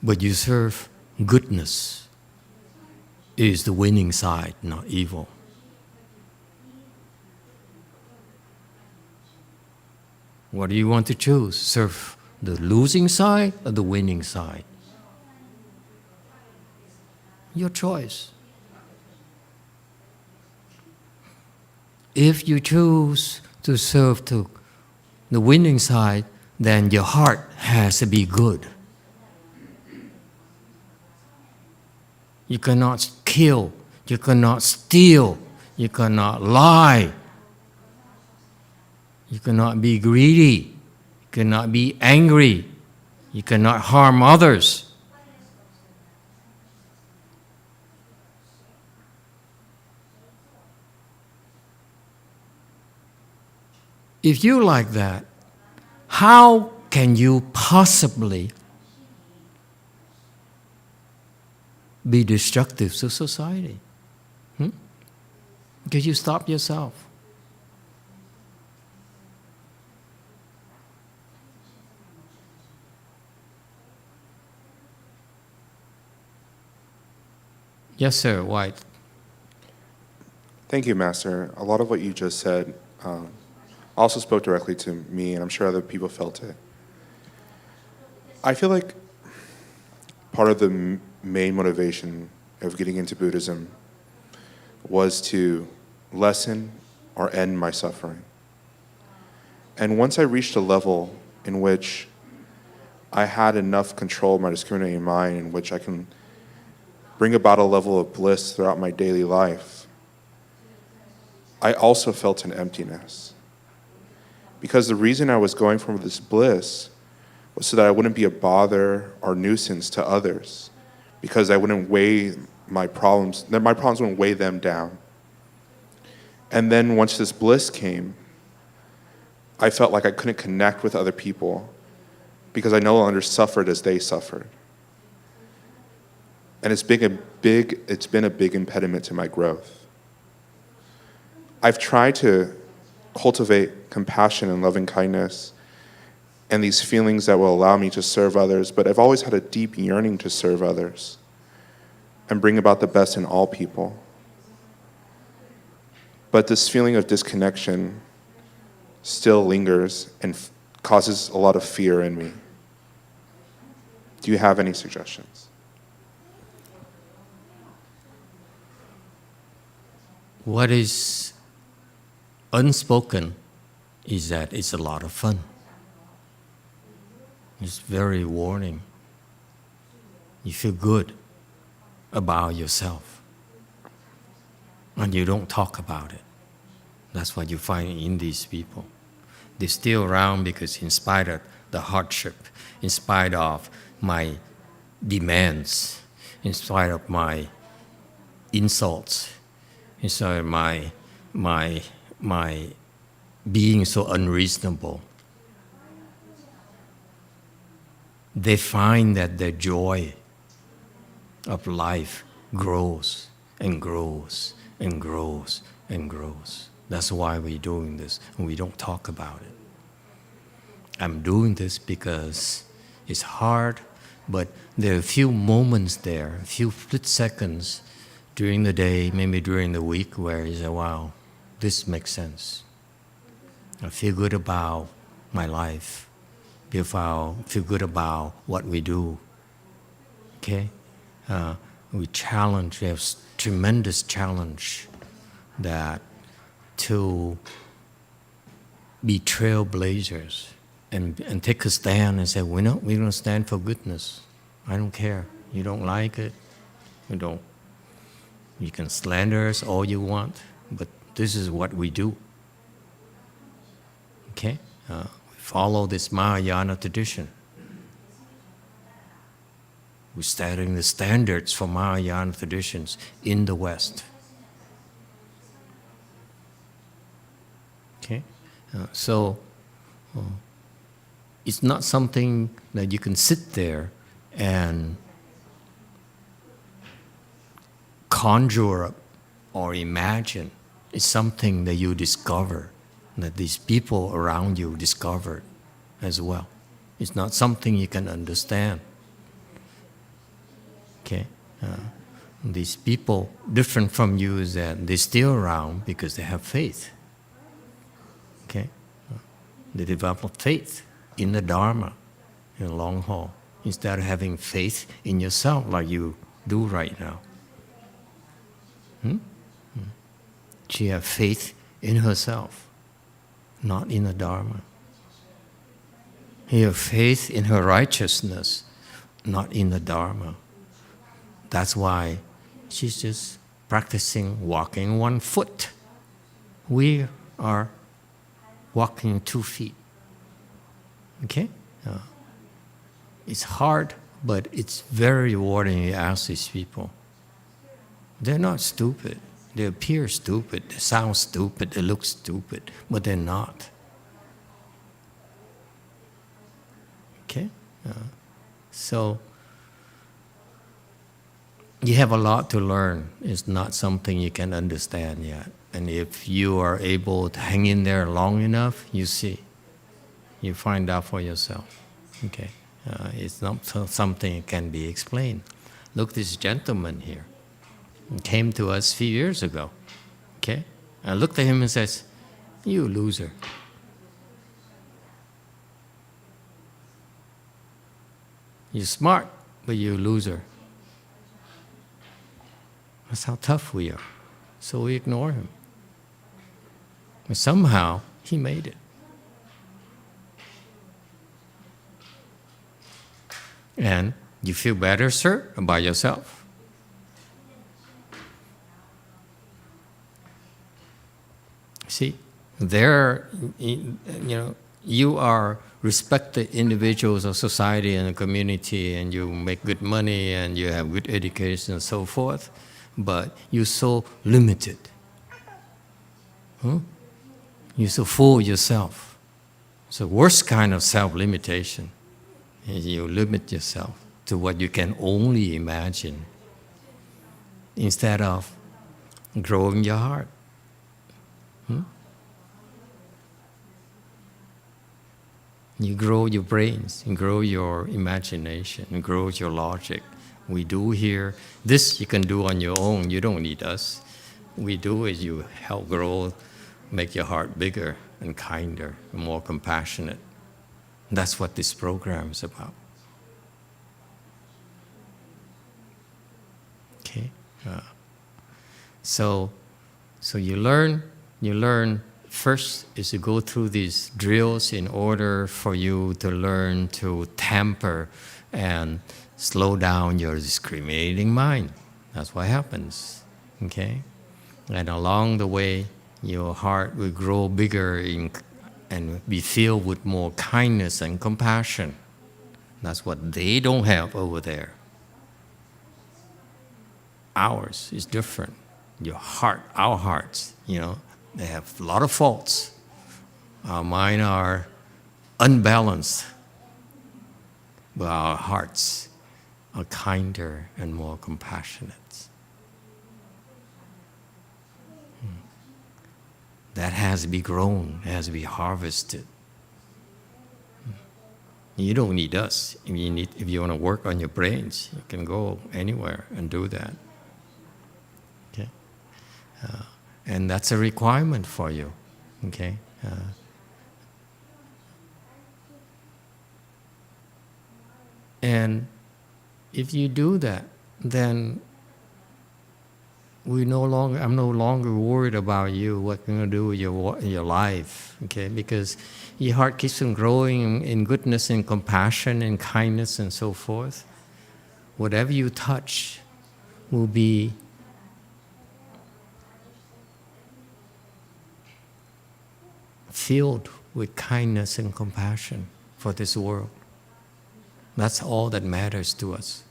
But you serve goodness, is the winning side, not evil. What do you want to choose? Serve the losing side or the winning side? Your choice. If you choose to serve to the winning side, then your heart has to be good. You cannot kill, you cannot steal, you cannot lie. You cannot be greedy. You cannot be angry. You cannot harm others. If you like that, how can you possibly be destructive to society? Because you stop yourself. Yes, sir, White. Thank you, Master. A lot of what you just said also spoke directly to me, and I'm sure other people felt it. I feel like part of the main motivation of getting into Buddhism was to lessen or end my suffering. And once I reached a level in which I had enough control of my discriminating mind, in which I can bring about a level of bliss throughout my daily life, I also felt an emptiness. Because the reason I was going for this bliss was so that I wouldn't be a bother or nuisance to others, because I wouldn't weigh my problems, that my problems wouldn't weigh them down. And then once this bliss came, I felt like I couldn't connect with other people because I no longer suffered as they suffered. And it's been a big impediment to my growth. I've tried to cultivate compassion and loving kindness and these feelings that will allow me to serve others, but I've always had a deep yearning to serve others and bring about the best in all people. But this feeling of disconnection still lingers and causes a lot of fear in me. Do you have any suggestions? What is unspoken is that it's a lot of fun. It's very rewarding. You feel good about yourself. And you don't talk about it. That's what you find in these people. They're still around because in spite of the hardship, in spite of my demands, in spite of my insults, in spite of my being so unreasonable, they find that their joy of life grows and grows and grows and grows. That's why we're doing this, and we don't talk about it. I'm doing this because it's hard, but there are a few moments there, a few split seconds during the day, maybe during the week, where you say, wow, this makes sense. I feel good about my life. Feel good about what we do. Okay? We have tremendous challenge that to be trailblazers and take a stand and say, we're going to stand for goodness. I don't care. You don't like it. You can slander us all you want, but this is what we do. Okay? We follow this Mahayana tradition. We're setting the standards for Mahayana traditions in the West. Okay? It's not something that you can sit there and conjure up or imagine. It's something that you discover, that these people around you discovered as well. It's not something you can understand. Okay? These people, different from you, is that they're still around because they have faith. Okay? They develop faith in the Dharma, in the long haul, instead of having faith in yourself like you do right now. She has faith in herself, not in the Dharma. She has faith in her righteousness, not in the Dharma. That's why she's just practicing walking 1 foot. We are walking 2 feet. Okay? It's hard, but it's very rewarding. You ask these people. They're not stupid. They appear stupid, they sound stupid, they look stupid, but they're not. Okay? So, you have a lot to learn. It's not something you can understand yet. And if you are able to hang in there long enough, you see. You find out for yourself. Okay? It's not something that can be explained. Look, this gentleman here. He came to us a few years ago. Okay? I looked at him and says, you loser. You're smart, but you're a loser. That's how tough we are. So we ignore him. But somehow, he made it. And you feel better, sir, about yourself? See, you are respected individuals of society and the community, and you make good money, and you have good education and so forth, but you're so limited. You're so full of yourself. It's the worst kind of self-limitation. You limit yourself to what you can only imagine instead of growing your heart. You grow your brains, you grow your imagination, you grow your logic. We do here, this you can do on your own, you don't need us. We do is you help grow, make your heart bigger and kinder, and more compassionate. That's what this program is about. Okay? So you learn first is to go through these drills in order for you to learn to temper and slow down your discriminating mind. That's what happens, okay? And along the way, your heart will grow bigger and be filled with more kindness and compassion. That's what they don't have over there. Ours is different. Your heart, our hearts, they have a lot of faults. Our minds are unbalanced, but our hearts are kinder and more compassionate. That has to be grown, has to be harvested. You don't need us. If you want to work on your brains, you can go anywhere and do that. Okay, and that's a requirement for you. Okay. And if you do that, then I'm no longer worried about you, what you're going to do with your life, okay? Because your heart keeps on growing in goodness and compassion and kindness and so forth. Whatever you touch will be filled with kindness and compassion for this world. That's all that matters to us.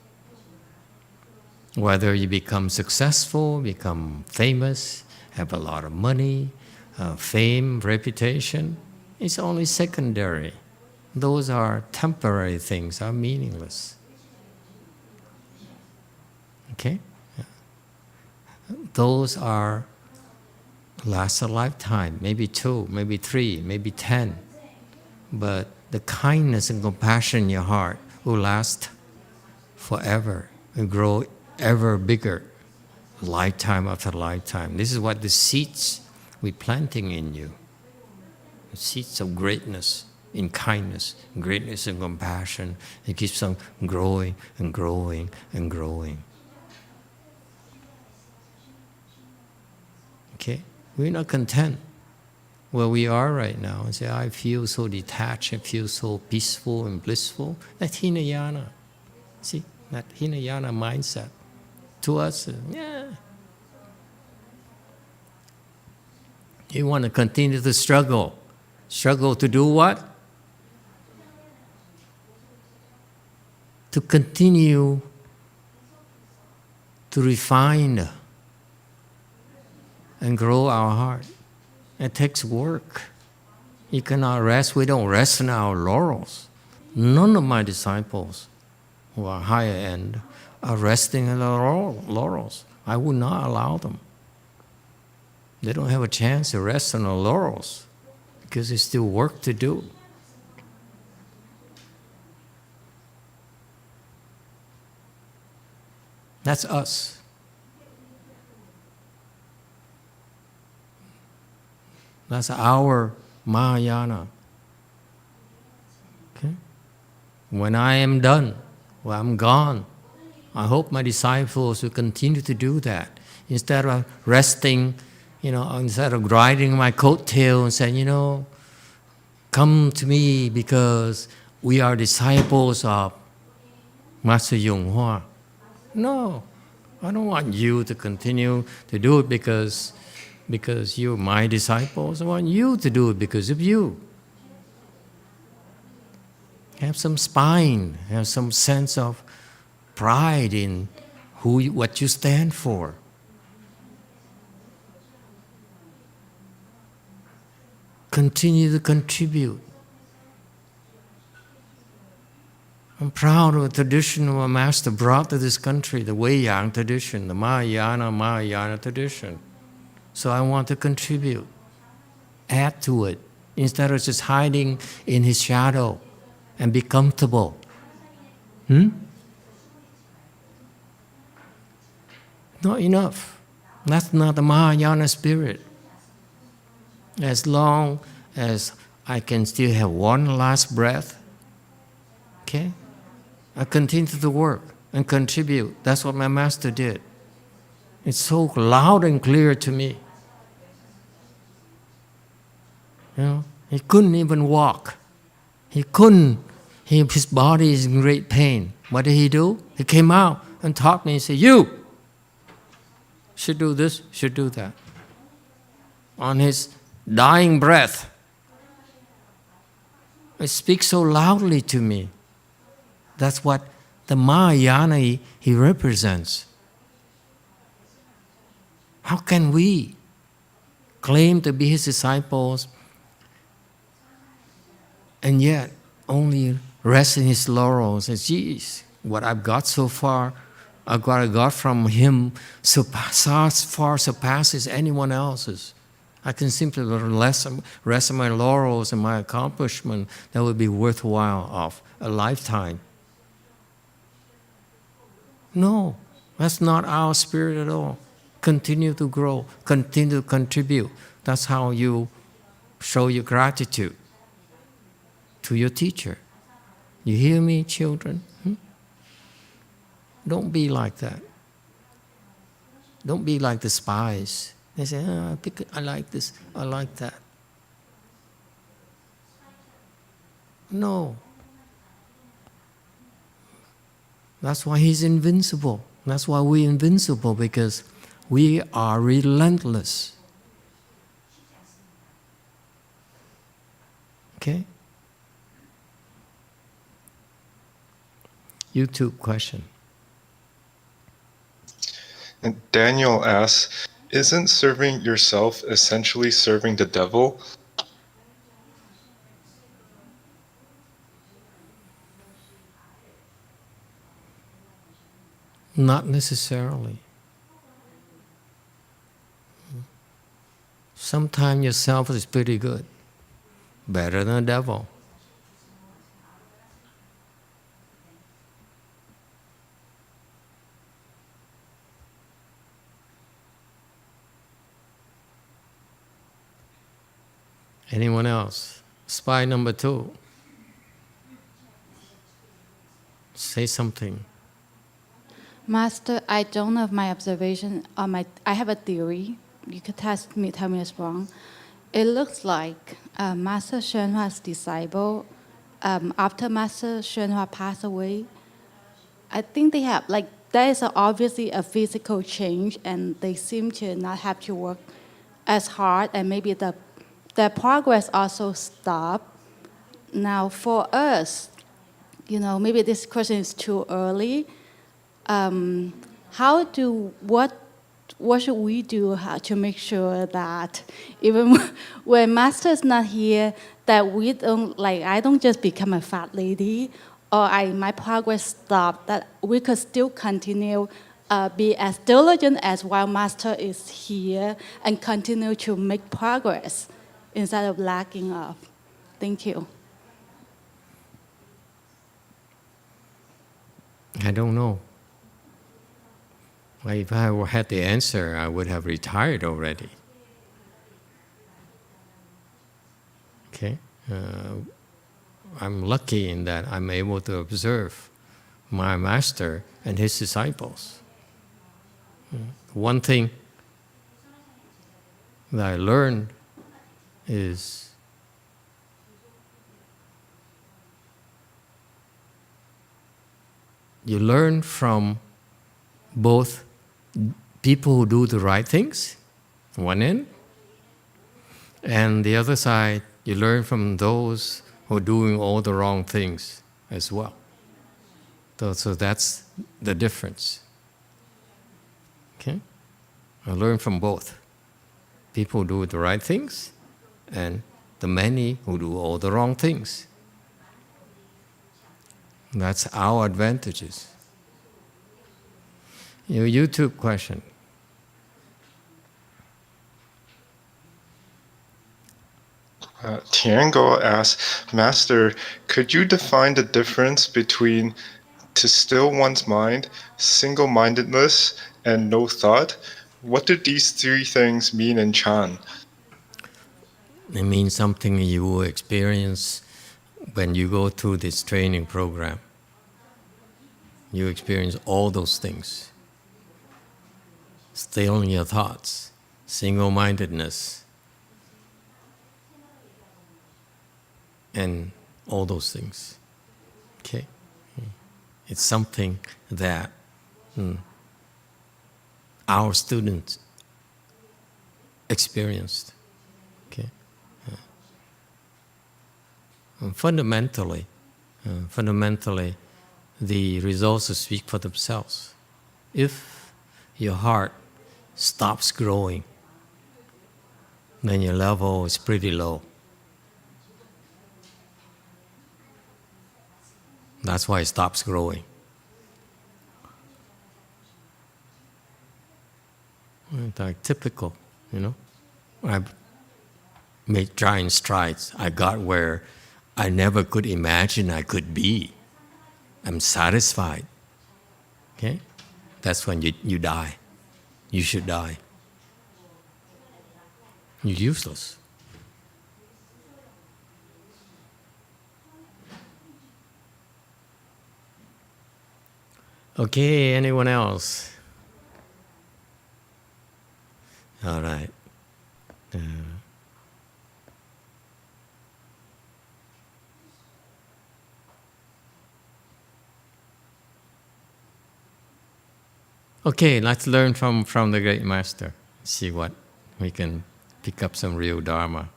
Whether you become successful, become famous, have a lot of money, fame, reputation, it's only secondary. Those are temporary things, are meaningless. Okay? Those last a lifetime, maybe 2, maybe 3, maybe 10. But the kindness and compassion in your heart will last forever and grow ever bigger, lifetime after lifetime. This is what the seeds we're planting in you. The seeds of greatness in kindness, greatness and compassion. It keeps on growing and growing and growing. Okay? We're not content where we are right now and say, I feel so detached, I feel so peaceful and blissful. That's Hinayana. See, that Hinayana mindset. To us, You want to continue to struggle. Struggle to do what? To continue to refine and grow our heart. It takes work. You cannot rest. We don't rest in our laurels. None of my disciples who are higher end are resting in their laurels. I would not allow them. They don't have a chance to rest on their laurels because there's still work to do. That's us. That's our Mahayana. Okay? When I am done, when I'm gone, I hope my disciples will continue to do that. Instead of resting, instead of riding my coattail and saying, come to me because we are disciples of Master YongHua. No, I don't want you to continue to do it because you're my disciples. I want you to do it because of you. Have some spine, have some sense of pride in what you stand for. Continue to contribute. I'm proud of the tradition my master brought to this country, the Wei-Yang tradition, the Mahayana tradition. So I want to contribute, add to it, instead of just hiding in his shadow and be comfortable. Not enough. That's not the Mahayana spirit. As long as I can still have one last breath, okay, I continue to work and contribute. That's what my master did. It's so loud and clear to me. You know, he couldn't even walk. He couldn't. His body is in great pain. What did he do? He came out and taught me. He said, "You should do this, should do that." On his dying breath, it speaks so loudly to me. That's what the Mahayana he represents. How can we claim to be his disciples and yet only rest in his laurels? And geez, what I've got so far, what I got from him far surpasses anyone else's. I can simply rest in my laurels and my accomplishment that would be worthwhile of a lifetime. No, that's not our spirit at all. Continue to grow, continue to contribute. That's how you show your gratitude to your teacher. You hear me, children? Don't be like that. Don't be like the spies. They say, I like this, I like that. No. That's why he's invincible. That's why we're invincible, because we are relentless. Okay? YouTube question. And Daniel asks, isn't serving yourself essentially serving the devil? Not necessarily. Sometimes yourself is pretty good, better than the devil. Anyone else? Spy number 2. Say something. Master, I don't know if my observation or I have a theory. You could tell me it's wrong. It looks like Master XuanHua's disciple, after Master XuanHua passed away, I think they have, there is obviously a physical change, and they seem to not have to work as hard, and maybe their progress also stopped. Now, for us, maybe this question is too early. What should we do to make sure that even when Master is not here, that we don't, I don't just become a fat lady, or my progress stopped, that we could still continue be as diligent as while Master is here and continue to make progress instead of lacking off. Thank you. I don't know. If I had the answer, I would have retired already. Okay? I'm lucky in that I'm able to observe my master and his disciples. One thing that I learned is you learn from both people who do the right things, one end, and the other side, you learn from those who are doing all the wrong things as well. So that's the difference. Okay? I learn from both. People who do the right things and the many who do all the wrong things. That's our advantages. Your YouTube question. Tiango asks, Master, could you define the difference between to still one's mind, single-mindedness, and no thought? What do these three things mean in Chan? It means something you will experience when you go through this training program. You experience all those things. Still in your thoughts, single-mindedness, and all those things. Okay? It's something that our students experienced. Okay? And fundamentally, the results speak for themselves. If your heart stops growing, then your level is pretty low. That's why it stops growing. It's like typical, you know. I've made giant strides. I got where I never could imagine I could be. I'm satisfied. Okay? That's when you die. You should die. You're useless. Okay, anyone else? All right. Okay, let's learn from the great master. See what we can pick up some real Dharma.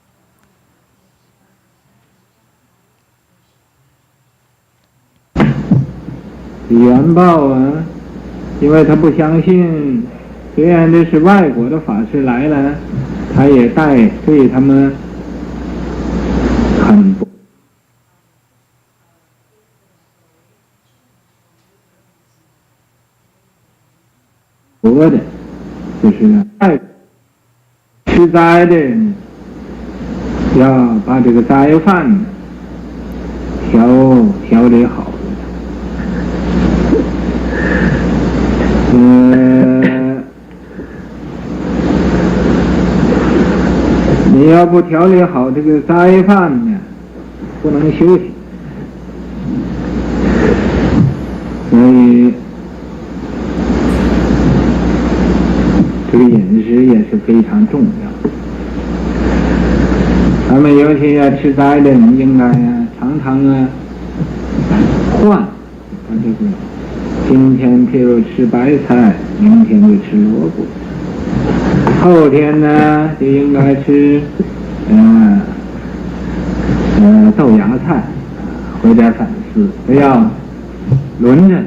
元报啊，因为他不相信，虽然这是外国的法师来了，他也带对他们很不。多的，就是爱吃斋的人，要把这个斋饭调理好。你要不调理好这个斋饭呢，不能休息。所以这个饮食也是非常重要。他们有些要吃斋的人，应该常常换这个。今天譬如吃白菜，明天就吃萝卜，后天呢就应该吃豆芽菜，回点反思，不要轮着。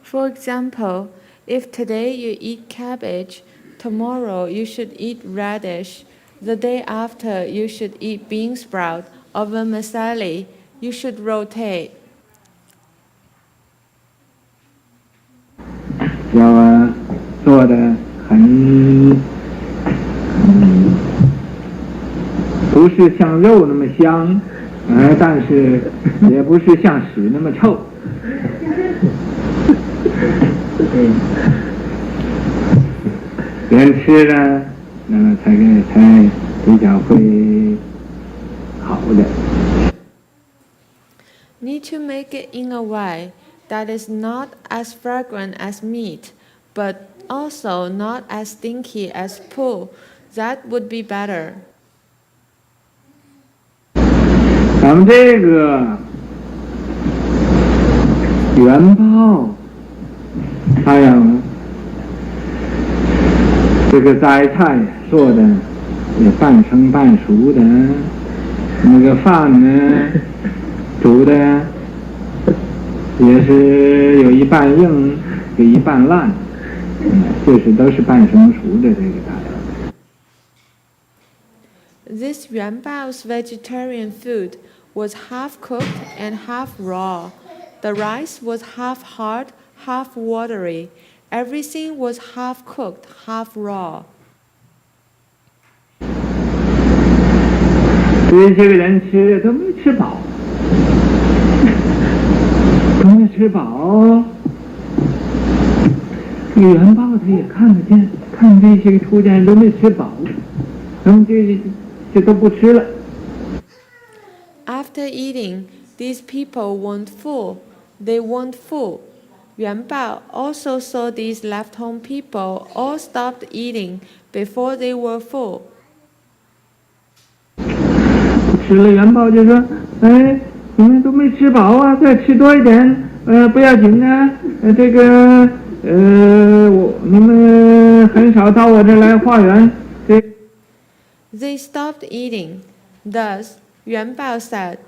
For example, if today you eat cabbage, tomorrow you should eat radish, the day after you should eat bean sprout or vermicelli, you should rotate. 要做的很，不是像肉那么香，但是也不是像屎那么臭。边吃呢，才比较会好的。Need to make it in a way that is not as fragrant as meat, but also not as stinky as poo. That would be better. 咱们这个元宝，它要这个斋菜做的也半生半熟的，那个饭呢煮的也是有一半硬，有一半烂，就是都是半生熟的这个大料。 This Yuanbao's vegetarian food was half cooked and half raw. The rice was half hard, half watery. Everything was half cooked, half raw. 这些个人吃的都没吃饱，都没吃饱。这个元宝他也看得见，看这些个出家人都没吃饱，他们这都不吃了。After eating, these people weren't full. They weren't full. Yuan Bao also saw these left-home people all stopped eating before they were full. 吃了元宝就说：“哎，你们都没吃饱啊，再吃多一点，不要紧啊，你们很少到我这来化缘。” They stopped eating. Thus, Yuan Bao said,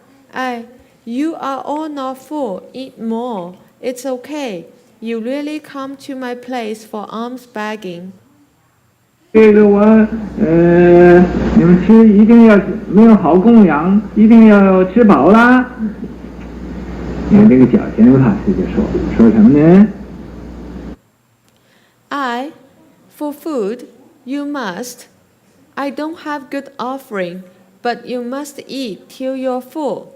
you are all not full, eat more. It's okay. You really come to my place for alms begging. 这个你们吃一定要没有好供养，一定要吃饱啦。你看这个角贤法师就说什么呢？ For food, you must. I don't have good offering, but you must eat till you're full.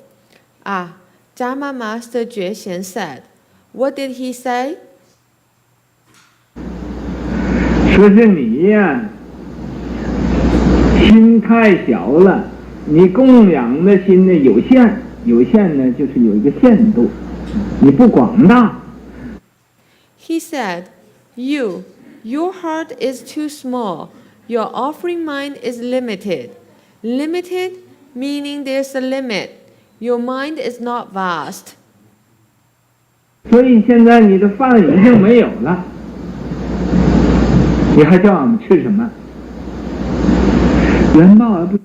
Dharma Master Jue Xian said. What did he say? 说是你呀，心太小了，你供养的心呢有限，有限呢就是有一个限度，你不广大。He said, your heart is too small. Your offering mind is limited. Limited meaning there's a limit. Your mind is not vast. 所以现在你的饭已经没有了。你还叫我们吃什么？元宝而不。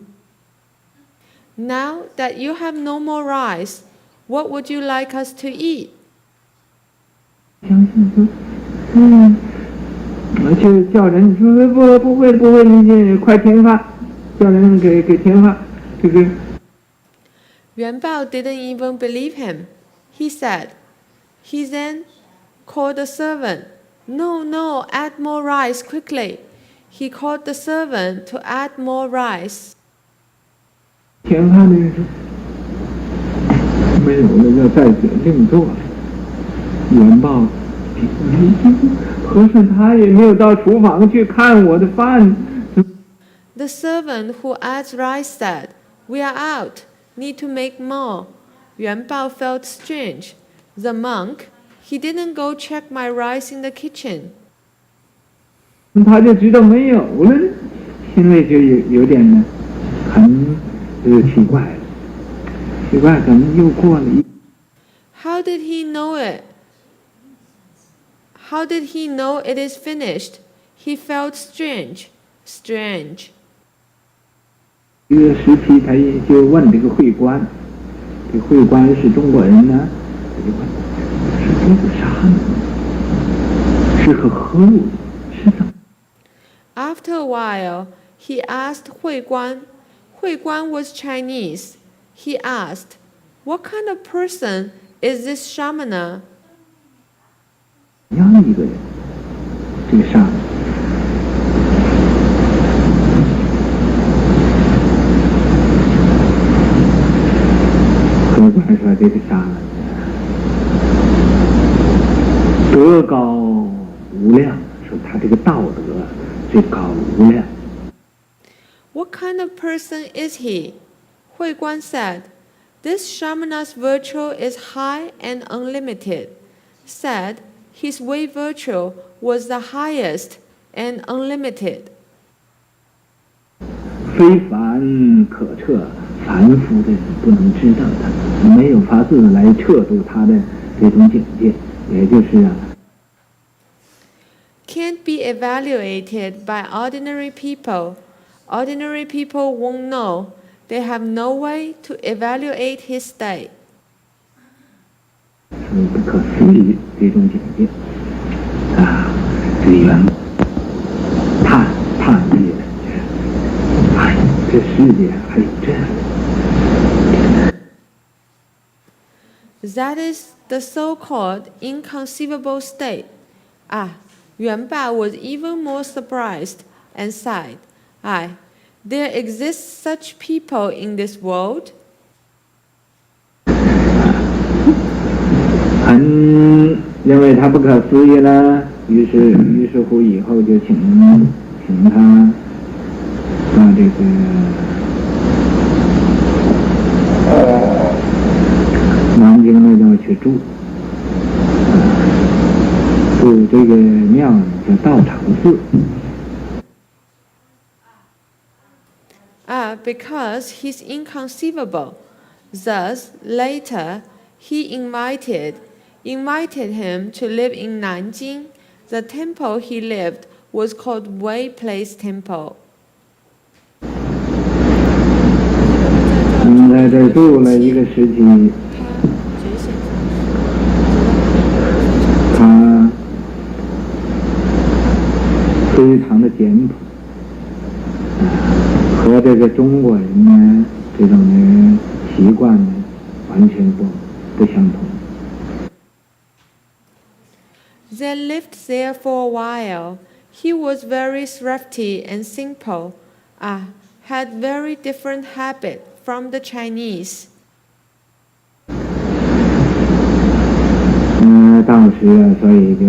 Now that you have no more rice, what would you like us to eat? 相信说，就叫人说不会，你快添饭，叫人给添饭，这个。Yuan Bao didn't even believe him. He then called the servant. No, add more rice quickly. He called the servant to add more rice. 添饭的人说没有了，要再另做。元宝，和尚他也没有到厨房去看我的饭。The servant who adds rice said, "We are out. Need to make more." Yuan Bao felt strange. The monk, he didn't go check my rice in the kitchen. 他就知道没有了，心里就有点呢，很奇怪了，奇怪怎么又过了一。How did he know it? How did he know it is finished? He felt strange. 一个时期，他就问这个会官，这个会官是中国人呢，他就问是这个啥呢？是何物？是怎么？ After a while, he asked Hui Guan. Hui Guan was Chinese. He asked, "What kind of person is this shamana?" 怎样一个人？这个沙会官说这个沙德高无量，说他这个道德最高无量。 What kind of person is he? Hui Guan said, "This shamana's virtue is high and unlimited." Said, his way virtue was the highest and unlimited. 非凡可测，凡夫的人不能知道他，没有法子来测度他的这种境界，也就是Can't be evaluated by ordinary people. Ordinary people won't know. They have no way to evaluate his state. 不可思议这种境界这个缘叹气了，这世界还有这样的。That is the so-called inconceivable state. Yuanba was even more surprised and sighed. There exist such people in this world? 很认为他不可思议了，于是乎以后就请他到这个南京那地方去住这个庙叫道场寺。Because he's inconceivable. Thus, later, he invited him to live in Nanjing. The temple he lived was called Wei Place Temple. 在这住了一个时期，他非常的简朴，和这个中国人呢这种的习惯呢完全不相同。They lived there for a while. He was very thrifty and simple, had very different habit from the Chinese. 当时所以就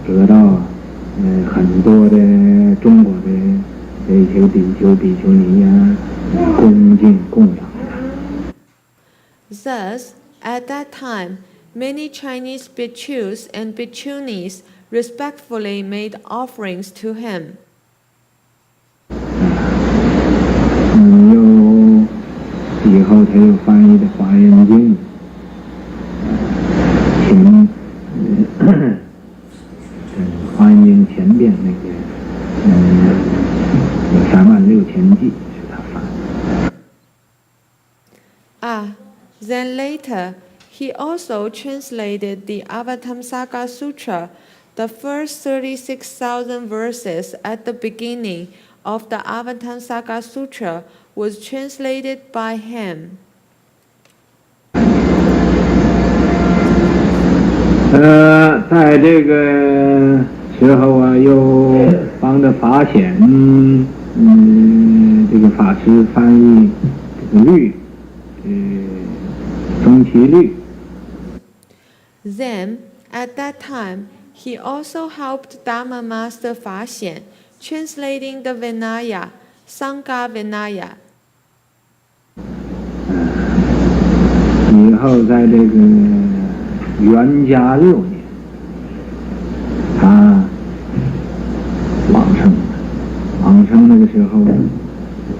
得到很多的中国的这些比丘比丘尼恭敬供养。Thus, at that time, many Chinese bhikkhus and bhikkhunis respectfully made offerings to him. 以后他又翻译的《华严经》，请华严经前边那个有36000句是他翻的。Then later, he also translated the Avatamsaka Sutra, the first 36,000 verses at the beginning of the Avatamsaka Sutra was translated by him. 在这个时候又帮着法显，这个法师翻译这个律，中期律。Then, at that time, he also helped Dharma Master Fa Xian translating the Vinaya, Sangha Vinaya. 以后在这个元嘉6年，他往生了。往生那个时候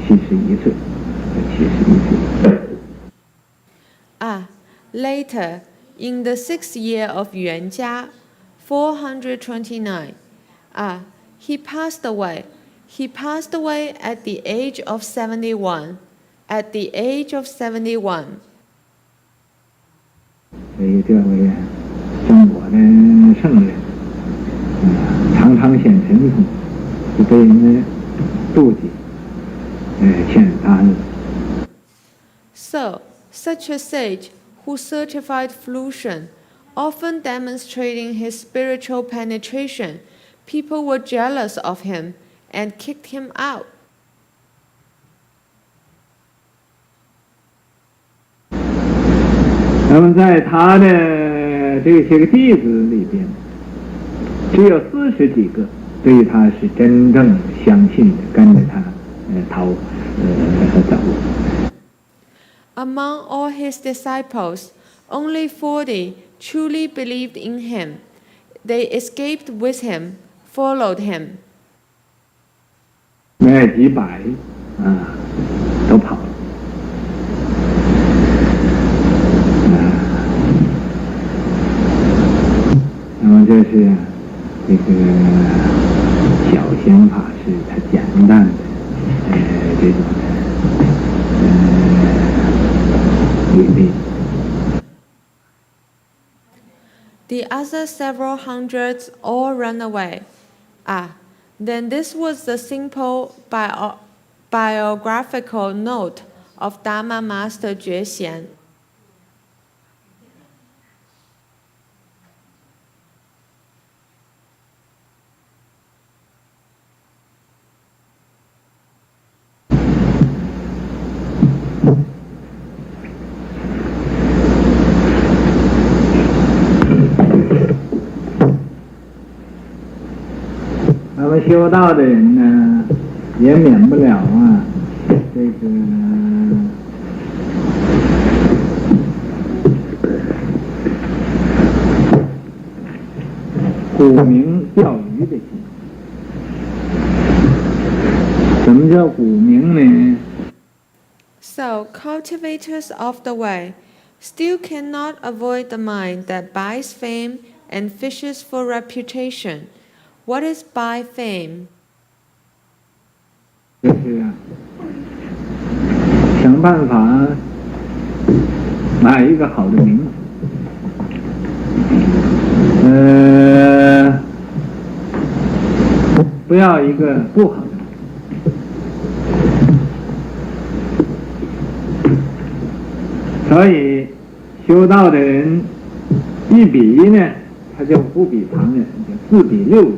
71岁，Later, in the 6th year of Yuanjia, 429, he passed away. He passed away at the age of 71. At the age of 71. 所以这位中国的圣人，常常显神通，就被人妒忌，欠他恩。So, such a sage who certified fruition, often demonstrating his spiritual penetration, people were jealous of him and kicked him out. 那么在他的这些个弟子里边，只有40几个对他是真正相信的，跟着他走。Among all his disciples, only 40 truly believed in him. They escaped with him, followed him. 那几百都跑了。那么这是这个小仙法师他简单的这种律例。The other several hundreds all ran away. Then this was the simple biographical note of Dharma Master Jue Xian. 修道的人呢，也免不了啊，这个沽名钓鱼的心。什么叫沽名呢？ So, cultivators of the way still cannot avoid the mind that buys fame and fishes for reputation. What is buy fame? 就是啊，想办法买一个好的名字，不要一个不好的。所以修道的人一比呢，他就不比旁人，就4比6。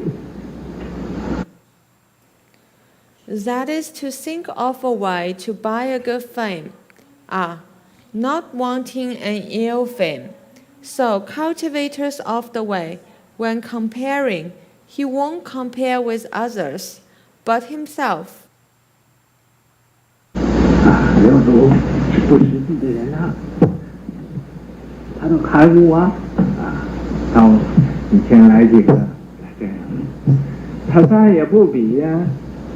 That is to think of a way to buy a good fame. Not wanting an ill fame. So cultivators of the way, when comparing, he won't compare with others, but himself. 六祖不实际的人啊，他都开悟啊，到以前来几个这样，他再也不比呀、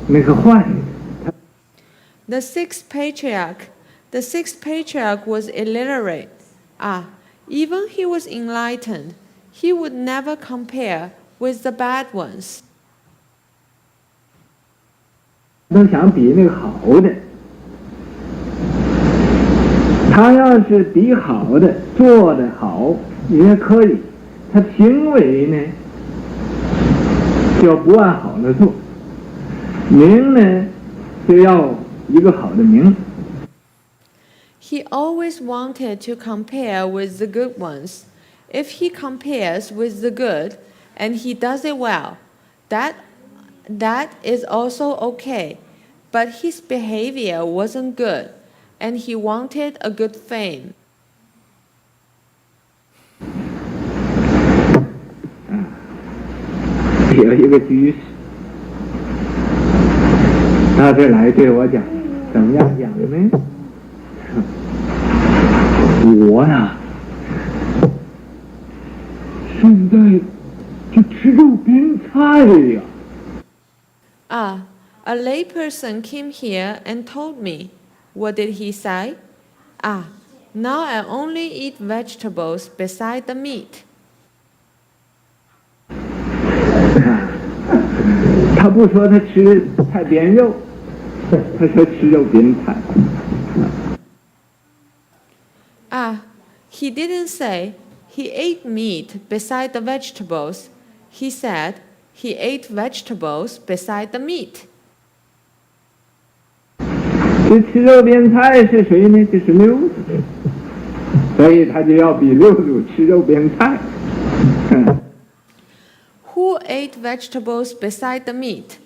那个坏人。 The sixth patriarch was illiterate. Even he was enlightened, he would never compare with the bad ones. 都想比那个好的。 他要是比好的做得好也可以，他行为呢就不按好的做，名呢就要一个好的名。 He always wanted to compare with the good ones. If he compares with the good and he does it well, that is also okay. But his behavior wasn't good, and he wanted a good fame. 有一个居士到这来对我讲，怎么样讲呢？我呀，现在就吃肉边菜呀。 A layperson came here and told me. What did he say? Now I only eat vegetables beside the meat. 他不说他吃菜边肉，他说吃肉边菜。He didn't say he ate meat beside the vegetables. He said he ate vegetables beside the meat. 这吃肉边菜是谁呢？就是六祖，所以他就要比六祖吃肉边菜。Who ate vegetables beside the meat?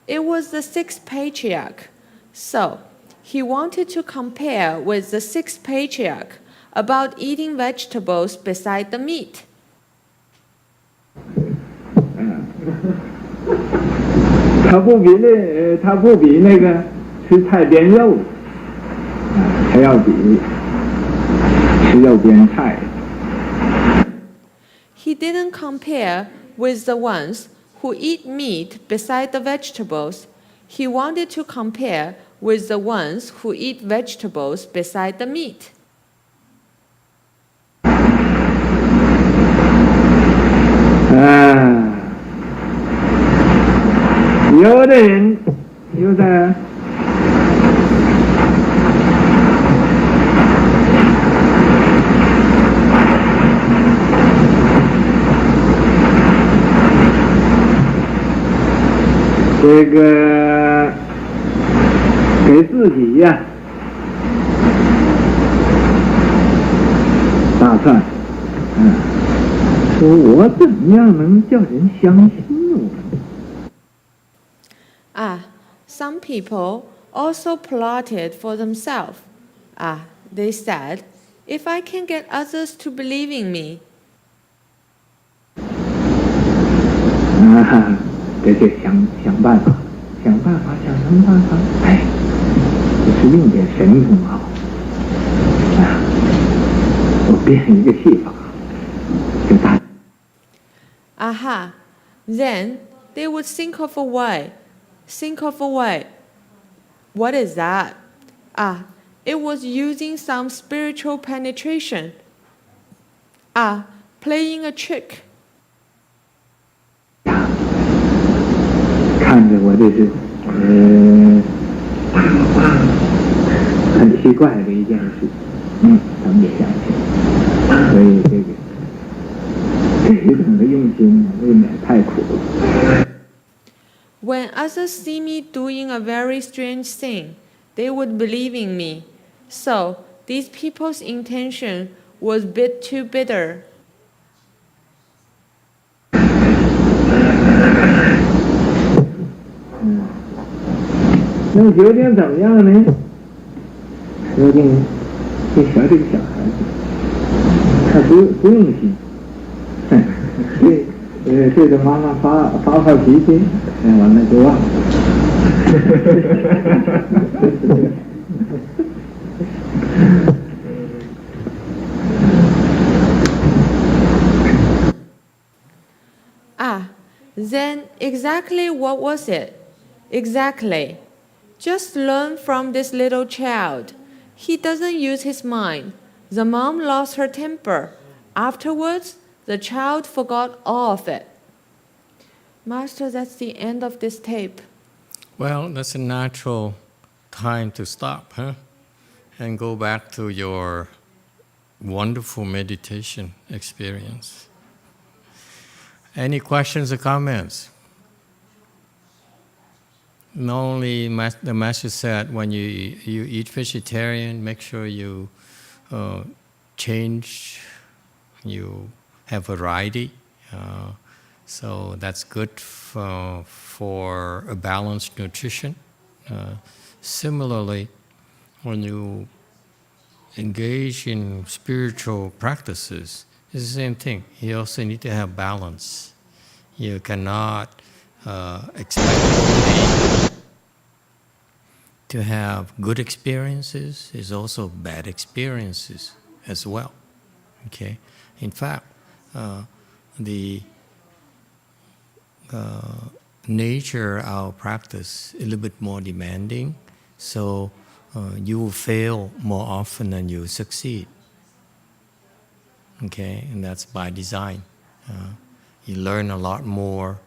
It was the sixth patriarch. So, he wanted to compare with the sixth patriarch about eating vegetables beside the meat. 他不比那个吃菜边肉，他要比吃肉边菜。 He didn't compare with the ones who eat meat beside the vegetables. He wanted to compare with the ones who eat vegetables beside the meat. 有的人有的这个给自己呀打算，说我怎么样能叫人相信我？ Some people also plotted for themselves. They said, if I can get others to believe in me. 得想办法，想什么办法？哎，就是用点神通啊！我变一个戏法，就大。Aha! Then they would think of a way. Think of a way. What is that? Ah, it was using some spiritual penetration. Ah, playing a trick. 看着我这是很奇怪的一件事，他们也相信，所以这种的用心未免太苦了。When others see me doing a very strange thing, they would believe in me. So these people's intention was a bit too bitter. 那么究竟怎么样呢？究竟这小孩子，他不用心，对着妈妈发脾气，完了就忘了。Ah, then exactly what was it? Exactly. Just learn from this little child. He doesn't use his mind. The mom lost her temper. Afterwards, the child forgot all of it. Master, that's the end of this tape. Well, that's a natural time to stop, huh? And go back to your wonderful meditation experience. Any questions or comments? Not only the master said when you eat vegetarian, make sure you change, you have variety. So that's good for a balanced nutrition. Similarly, when you engage in spiritual practices, it's the same thing. You also need to have balance. You cannot expect to have good experiences. There's also bad experiences as well. Okay. In fact, the nature of our practice is a little bit more demanding, so you will fail more often than you succeed. Okay, and that's by design. You learn a lot more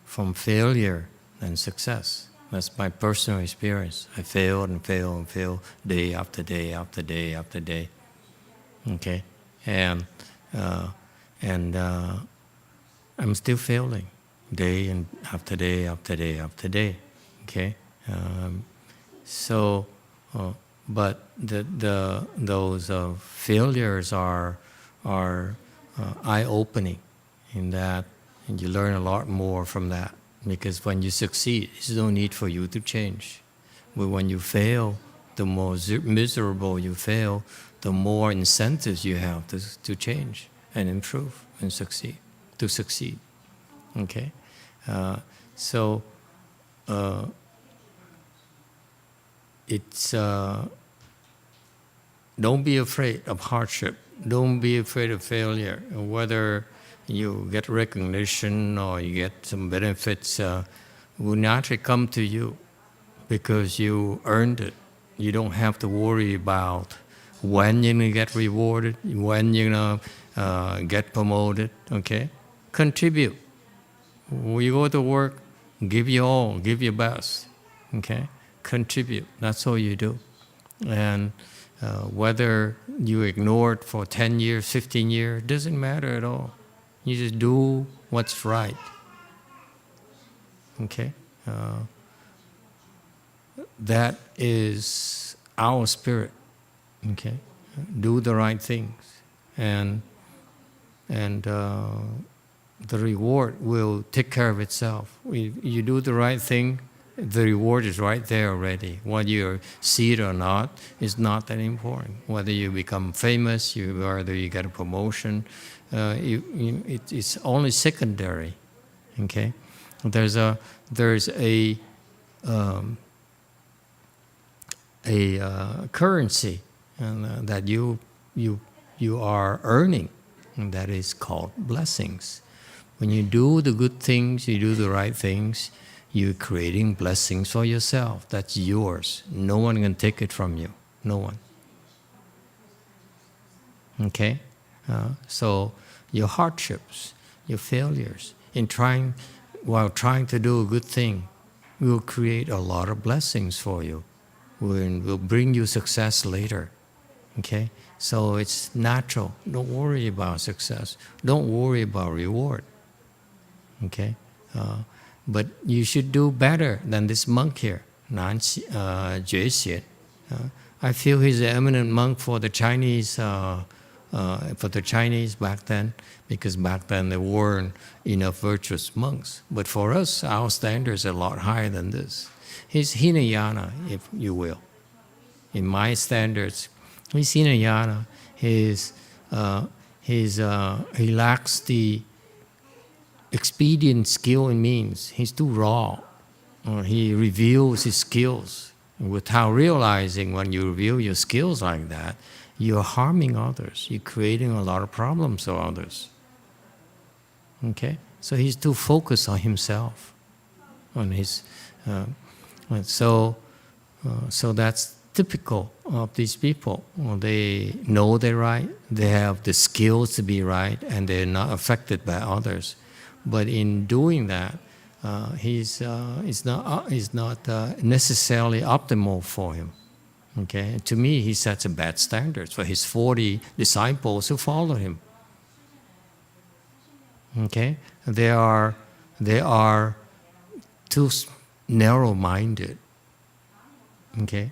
from failure than success. That's my personal experience. I failed and failed and failed day after day after day after day. Okay, and I'm still failing day and after day after day after day. Okay, but those failures are eye-opening in that, and you learn a lot more from that. Because when you succeed, there's no need for you to change. But when you fail, the more miserable you fail, the more incentives you have to change and improve and succeed. Okay, it's don't be afraid of hardship. Don't be afraid of failure. Whether you get recognition or you get some benefits will naturally come to you because you earned it. You don't have to worry about when you're going to get rewarded, when you're going to get promoted. Okay, contribute. When you go to work, give your all, give your best. Okay, contribute. That's all you do. And whether you ignore it for 10 years, 15 years, doesn't matter at all. You just do what's right. Okay? That is our spirit. Okay? Do the right things. And the reward will take care of itself. You do the right thing, the reward is right there already. Whether you see it or not is not that important. Whether you become famous, whether you get a promotion, it's only secondary. Okay, There's a currency that you are earning, and that is called blessings. When you do the good things, you do the right things, you're creating blessings for yourself. That's yours. No one can take it from you. No one. Okay? So your hardships, your failures, while trying to do a good thing, will create a lot of blessings for you. Will bring you success later. Okay? So it's natural. Don't worry about success. Don't worry about reward. Okay? But you should do better than this monk here, Jue Xian. I feel he's an eminent monk for the Chinese back then, because back then there weren't enough virtuous monks. But for us, our standards are a lot higher than this. He's Hinayana, if you will. In my standards, he's Hinayana. He lacks the expedient skill and means. He's too raw. He reveals his skills without realizing when you reveal your skills like that, you're harming others. You're creating a lot of problems for others. Okay? So he's too focused on himself, on his. So that's typical of these people. They know they're right. They have the skills to be right, and they're not affected by others. But in doing that, he's not necessarily optimal for him. Okay, to me, he sets a bad standard for his 40 disciples who follow him. Okay, they are too narrow-minded. Okay,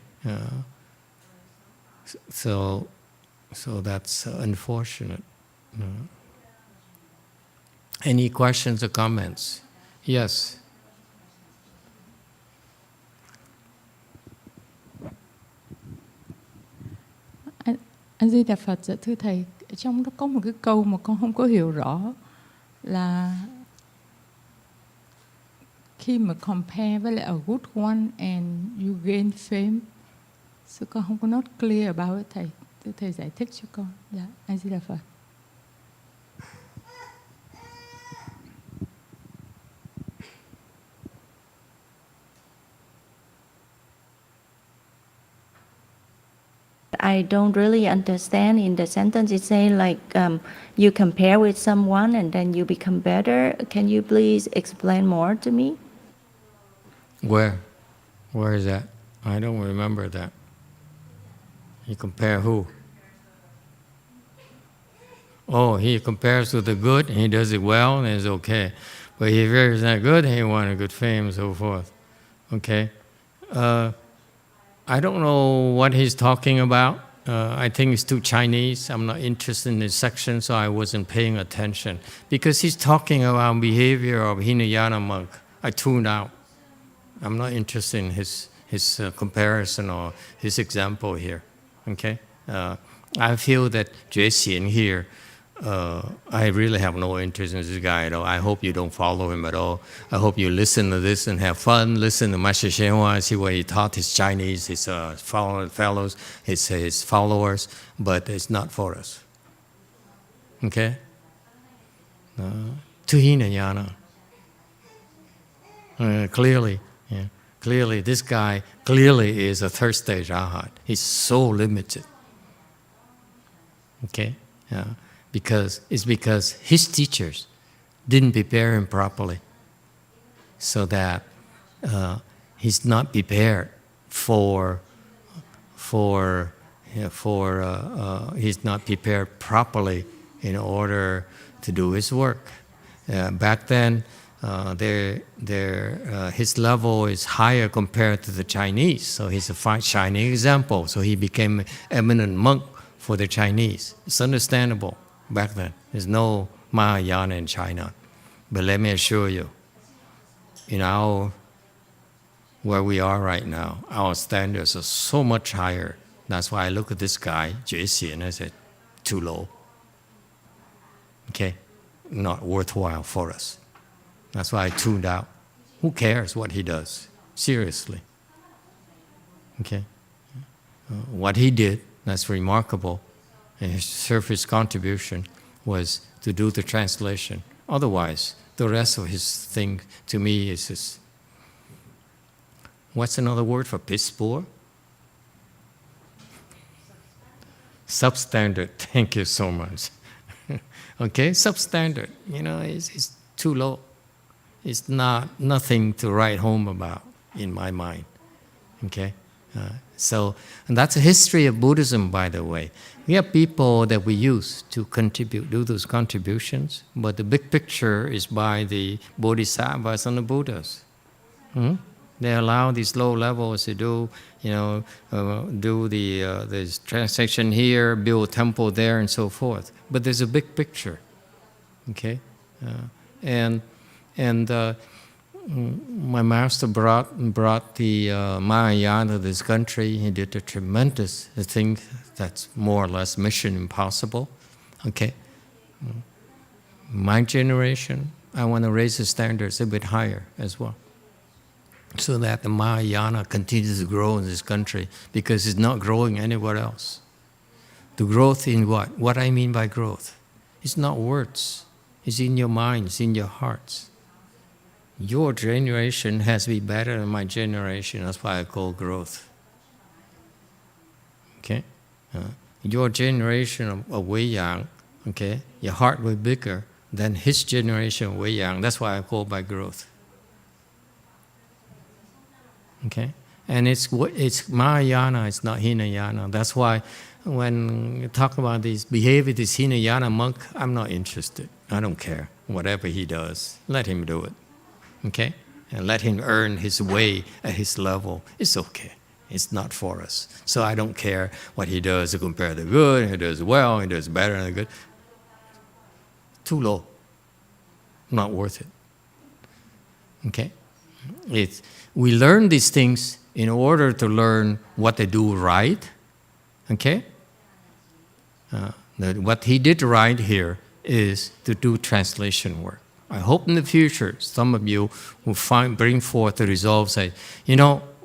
so that's unfortunate. Any questions or comments? Yes. A Di Đà Phật, dạ thưa thầy, trong đó có một cái câu mà con không có hiểu rõ là khi mà compare với lại a good one and you gain fame, so con không có not clear about it, thầy. Thưa thầy giải thích cho con. Dạ, A Di Đà Phật. I don't really understand in the sentence. It say like you compare with someone and then you become better. Can you please explain more to me? Where is that? I don't remember that. You compare who? Oh, he compares with the good, and he does it well, and it's okay. But if he's not good, he wants a good fame and so forth. Okay? I don't know what he's talking about. I think it's too Chinese. I'm not interested in this section, so I wasn't paying attention. Because he's talking about behavior of Hinayana monk. I tuned out. I'm not interested in his comparison or his example here. Okay? I feel that Jue Xian here, I really have no interest in this guy at all. I hope you don't follow him at all. I hope you listen to this and have fun. Listen to Master YongHua, see what he taught his Chinese, his fellows, his followers, but it's not for us. Okay? To Hinayana. Clearly, this guy clearly is a third stage arhat. He's so limited. Okay? Because his teachers didn't prepare him properly, so that he's not prepared he's not prepared properly in order to do his work. Back then, his level is higher compared to the Chinese, so he's a shining example. So he became an eminent monk for the Chinese. It's understandable. Back then, there's no Mahayana in China. But let me assure you, where we are right now, our standards are so much higher. That's why I look at this guy, Jue Xian, and I said, too low. Okay? Not worthwhile for us. That's why I tuned out. Who cares what he does? Seriously. Okay? What he did, that's remarkable, and his contribution was to do the translation. Otherwise, the rest of his thing to me is just, what's another word for piss poor? Substandard. Thank you so much. Okay, substandard. You know, it's too low. It's nothing to write home about in my mind. Okay, and that's a history of Buddhism, by the way. We have people that we use to contribute, do those contributions, but the big picture is by the Bodhisattvas and the Buddhas. They allow these low levels to do, do the transaction here, build a temple there, and so forth. But there's a big picture, okay? My master brought the Mahayana to this country. He did a tremendous thing that's more or less mission impossible, okay? My generation, I want to raise the standards a bit higher as well, so that the Mahayana continues to grow in this country, because it's not growing anywhere else. The growth in what? What I mean by growth? It's not words. It's in your mind, it's in your hearts. Your generation has to be better than my generation. That's why I call growth. Okay? Your generation of Wei Yang, okay, your heart will be bigger than his generation of Wei Yang. That's why I call by growth. Okay? And it's Mahayana, it's not Hinayana. That's why when you talk about this behavior, this Hinayana monk, I'm not interested. I don't care. Whatever he does, let him do it. Okay? And let him earn his way at his level. It's okay. It's not for us. So I don't care what he does to compare the good, he does well, he does better than the good. Too low. Not worth it. Okay? We learn these things in order to learn what they do right. Okay? What he did right here is to do translation work. I hope in the future some of you will bring forth the resolve, say,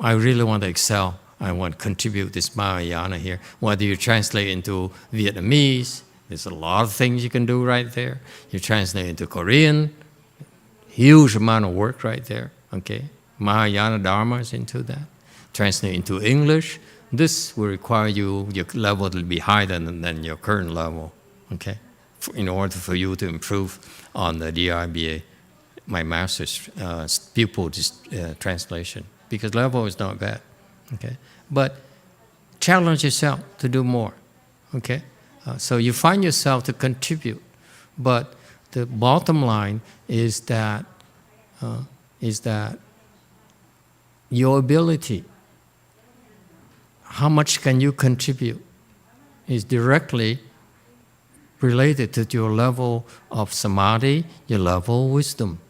I really want to excel. I want to contribute this Mahayana here. Whether you translate into Vietnamese, there's a lot of things you can do right there. You translate into Korean, huge amount of work right there. Okay, Mahayana Dharma is into that. Translate into English. This will require your level to be higher than your current level. Okay, in order for you to improve on the DRBA, my master's pupil translation, because level is not bad. Okay, but challenge yourself to do more. Okay, so you find yourself to contribute, but the bottom line is that your ability, how much can you contribute, is directly related to your level of samadhi, your level of wisdom.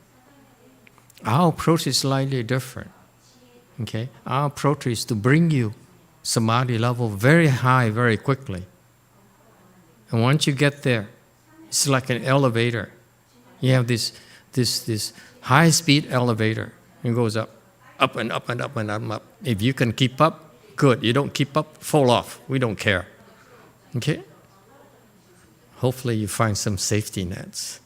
Our approach is slightly different. Okay? Our approach is to bring you samadhi level very high very quickly. And once you get there, it's like an elevator. You have this high-speed elevator. It goes up and up and up and up and up. If you can keep up, good. You don't keep up, fall off. We don't care. Okay? Hopefully you find some safety nets.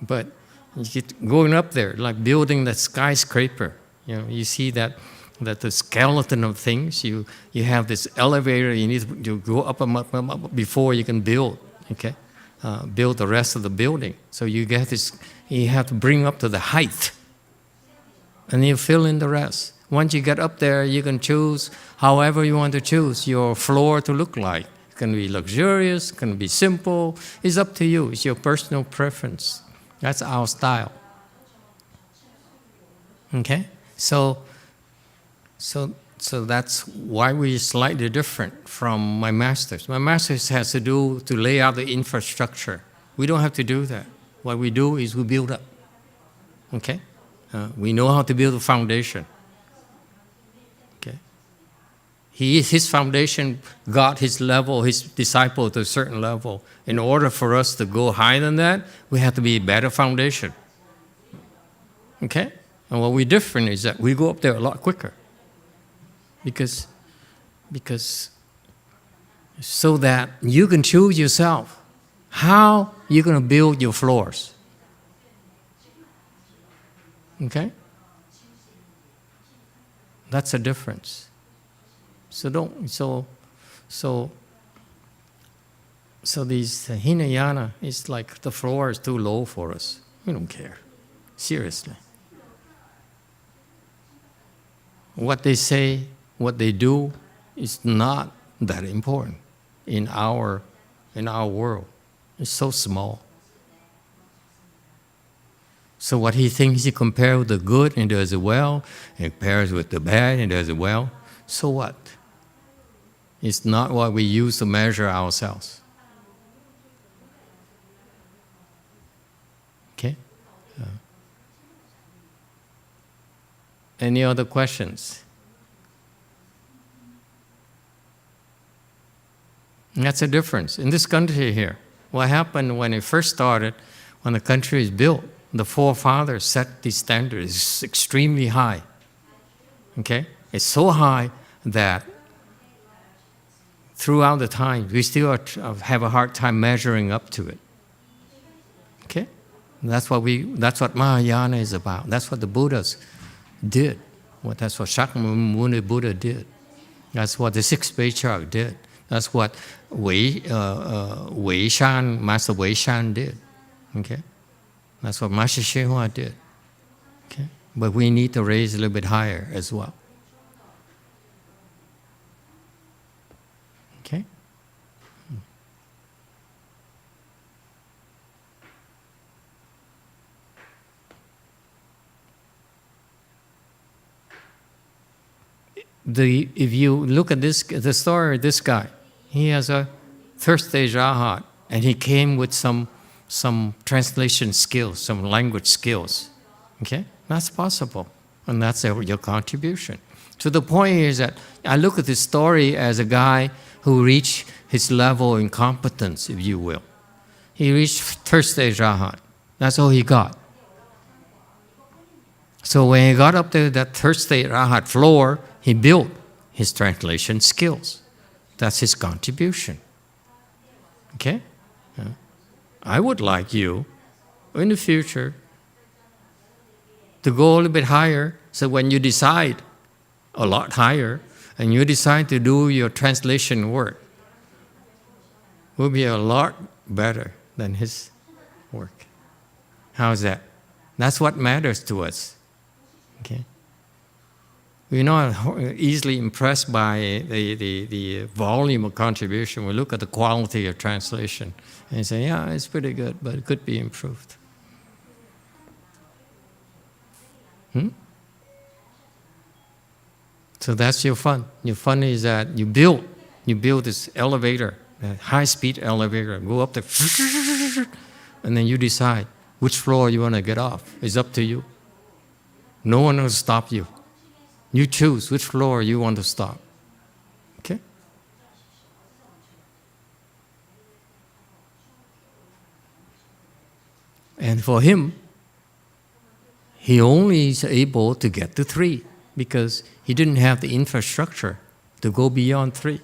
But you get going up there, like building that skyscraper. You see that the skeleton of things. You have this elevator. You need to go up and up and up before you can build. Okay, build the rest of the building. So you get this. You have to bring up to the height, and you fill in the rest. Once you get up there, you can choose however you want to choose your floor to look like. It can be luxurious, it can be simple. It's up to you. It's your personal preference. That's our style. Okay? So that's why we're slightly different from my masters. My masters has to lay out the infrastructure. We don't have to do that. What we do is we build up. Okay? We know how to build a foundation. Okay? His foundation got his level, his disciple to a certain level. In order for us to go higher than that, we have to be a better foundation. Okay? And what we're different is that we go up there a lot quicker. Because so that you can choose yourself how you're going to build your floors. Okay? That's a difference. So these Hinayana is like the floor is too low for us. We don't care. Seriously. What they say, what they do is not that important in our world. It's so small. So what he thinks he compares with the good and does it well, and compares with the bad and does it well. So what? It's not what we use to measure ourselves. Okay? Any other questions? And that's a difference. In this country here, what happened when it first started, when the country is built, the forefathers set the standards. It's extremely high. Okay? It's so high that throughout the time, we still have a hard time measuring up to it. Okay? And that's what Mahayana is about. That's what the Buddhas did. That's what Shakyamuni Buddha did. That's what the sixth patriarch did. That's what Wei Shan, Master Wei Shan did. Okay? That's what Master YongHua did. Okay? But we need to raise a little bit higher as well. Okay? If you look at the story of this guy, he has a third stage rahat, and he came with some translation skills, some language skills. Okay? That's possible. And that's your contribution. So the point is that I look at this story as a guy who reached his level in competence, if you will. He reached third stage rahat. That's all he got. So when he got up to that third stage rahat floor, he built his translation skills. That's his contribution. Okay? I would like you, in the future, to go a little bit higher, so when you decide a lot higher, and you decide to do your translation work, will be a lot better than his work. How's that? That's what matters to us. Okay? We're not easily impressed by the volume of contribution. We look at the quality of translation and say, yeah, it's pretty good, but it could be improved. So that's your fun. Your fun is that you build this elevator, a high-speed elevator, go up there, and then you decide which floor you want to get off. It's up to you. No one will stop you. You choose which floor you want to stop. Okay? And for him, he only is able to get to 3 because he didn't have the infrastructure to go beyond 3.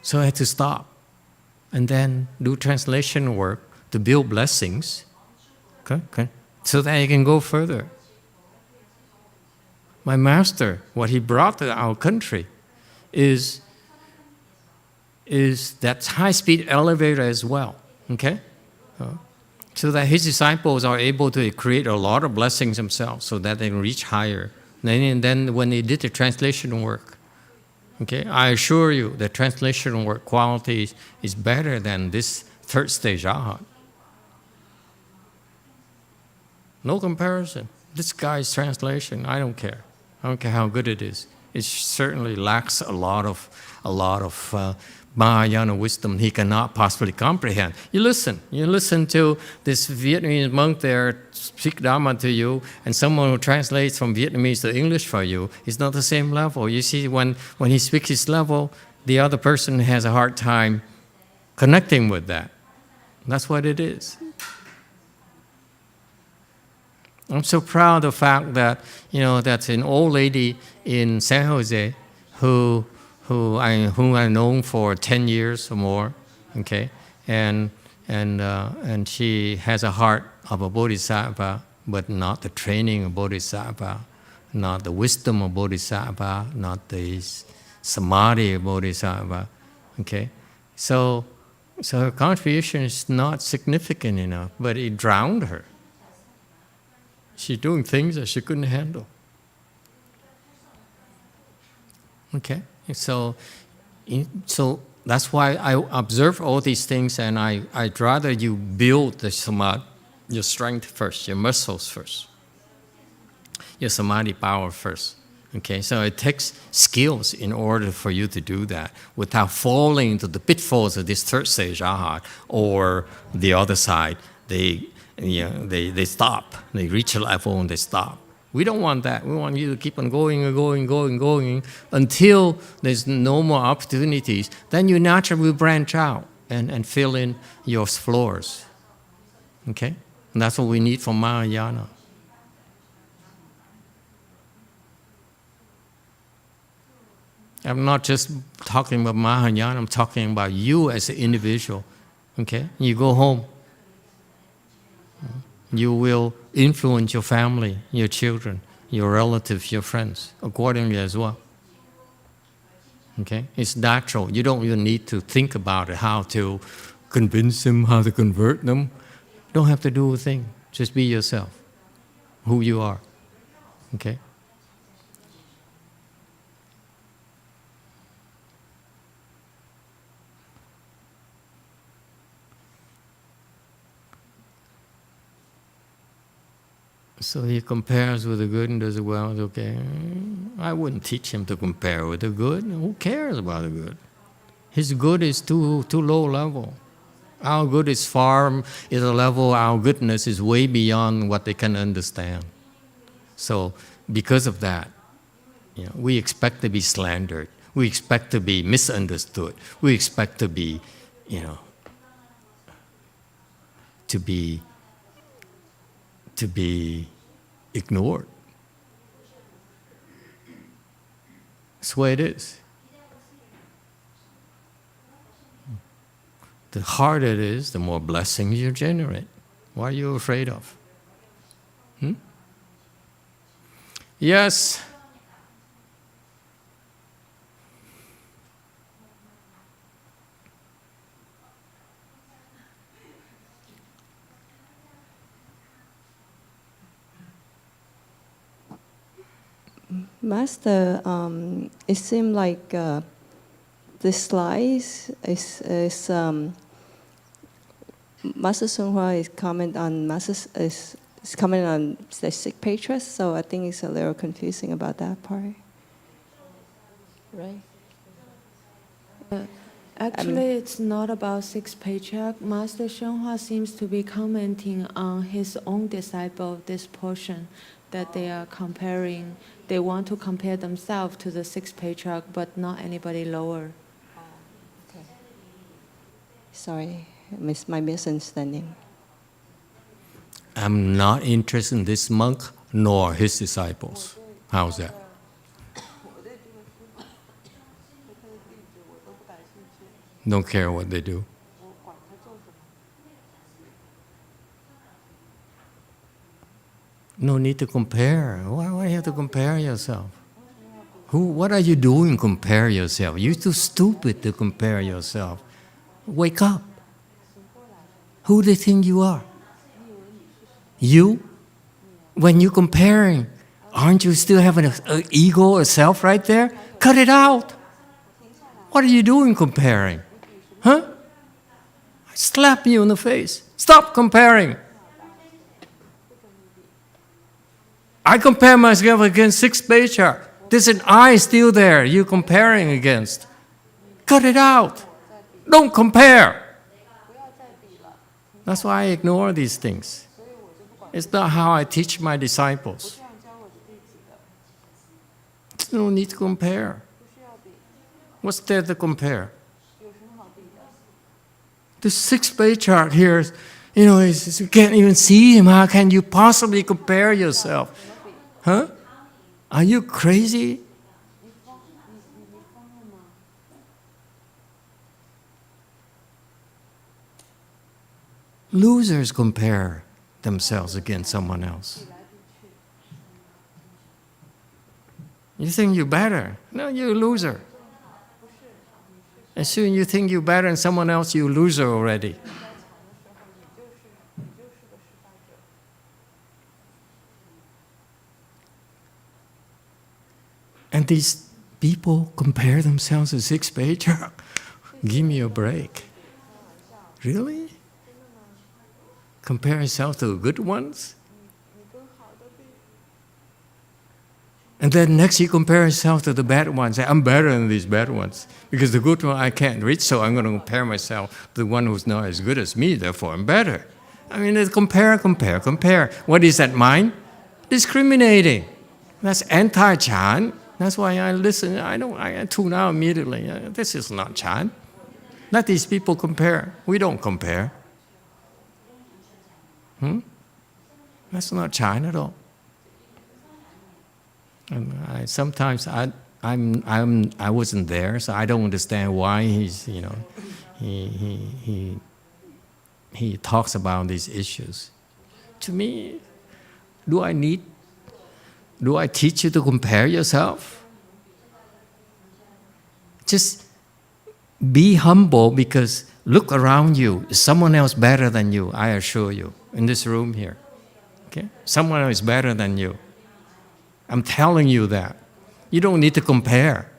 So I had to stop and then do translation work to build blessings, okay, so that I can go further. My master, what he brought to our country is that high-speed elevator as well, okay? So that his disciples are able to create a lot of blessings themselves so that they can reach higher. And then when they did the translation work, okay, I assure you the translation work quality is better than this third stage rahat. No comparison. This guy's translation, I don't care. I don't care how good it is. It certainly lacks a lot of Mahayana wisdom he cannot possibly comprehend. You listen to this Vietnamese monk there speak Dharma to you, and someone who translates from Vietnamese to English for you is not the same level. You see, when he speaks his level, the other person has a hard time connecting with that. That's what it is. I'm so proud of the fact that, that's an old lady in San Jose whom I've known for 10 years or more, okay? And she has a heart of a bodhisattva, but not the training of bodhisattva, not the wisdom of bodhisattva, not the samadhi of bodhisattva, okay? So her contribution is not significant enough, but it drowned her. She's doing things that she couldn't handle. Okay, so that's why I observe all these things, and I'd rather you build the samadhi, your strength first, your muscles first, your samadhi power first. Okay, so it takes skills in order for you to do that without falling into the pitfalls of this third stage arhat or the other side. They stop. They reach a level and they stop. We don't want that. We want you to keep on going and going until there's no more opportunities. Then you naturally will branch out and fill in your floors. Okay? And that's what we need from Mahayana. I'm not just talking about Mahayana, I'm talking about you as an individual. Okay? You go home. You will influence your family, your children, your relatives, your friends, accordingly as well. Okay? It's natural. You don't even need to think about it, how to convince them, how to convert them. You don't have to do a thing. Just be yourself, who you are. Okay? So he compares with the good and does it well. Okay, I wouldn't teach him to compare with the good. Who cares about the good? His good is too low level. Our good is a level. Our goodness is way beyond what they can understand. So because of that, we expect to be slandered. We expect to be misunderstood. We expect to be, to be ignored. That's the way it is. The harder it is, the more blessings you generate. What are you afraid of? Yes. Master, it seemed like this slide is Master YongHua is comment on the sick patriarch, so I think it's a little confusing about that part. Right? Actually, it's not about six patriarch. Master YongHua seems to be commenting on his own disciple, this portion that they are comparing. They want to compare themselves to the six patriarch, but not anybody lower. Okay. Sorry, my misunderstanding. I'm not interested in this monk nor his disciples. How's that? Don't care what they do. No need to compare. Why do you have to compare yourself? What are you doing to compare yourself? You're too stupid to compare yourself. Wake up. Who do you think you are? You? When you're comparing, aren't you still having an ego, a self right there? Cut it out. What are you doing comparing? Huh? I slap you in the face. Stop comparing. I compare myself against six patriarchs. There's an I still there you're comparing against. Cut it out. Don't compare. That's why I ignore these things. It's not how I teach my disciples. There's no need to compare. What's there to compare? The sixth patriarch here You know, you can't even see him. How can you possibly compare yourself? Huh? Are you crazy? Losers compare themselves against someone else. You think you're better. No, you're a loser. As soon as you think you're better than someone else, you're a loser already. And these people compare themselves to six-pager. Give me a break. Really? Compare yourself to the good ones? And then next you compare yourself to the bad ones. Say, I'm better than these bad ones. Because the good one I can't reach, so I'm going to compare myself to the one who's not as good as me, therefore I'm better. I mean, it's compare. What is that mind? Discriminating. That's anti-Chan. That's why I listen. I tune out immediately. This is not Chan. Let these people compare. We don't compare. That's not Chan at all. And sometimes I wasn't there, so I don't understand why he's, you know, he talks about these issues. To me, do I teach you to compare yourself? Just be humble, because look around you. Is someone else better than you? I assure you, in this room here. Okay? Someone else is better than you. I'm telling you that. You don't need to compare.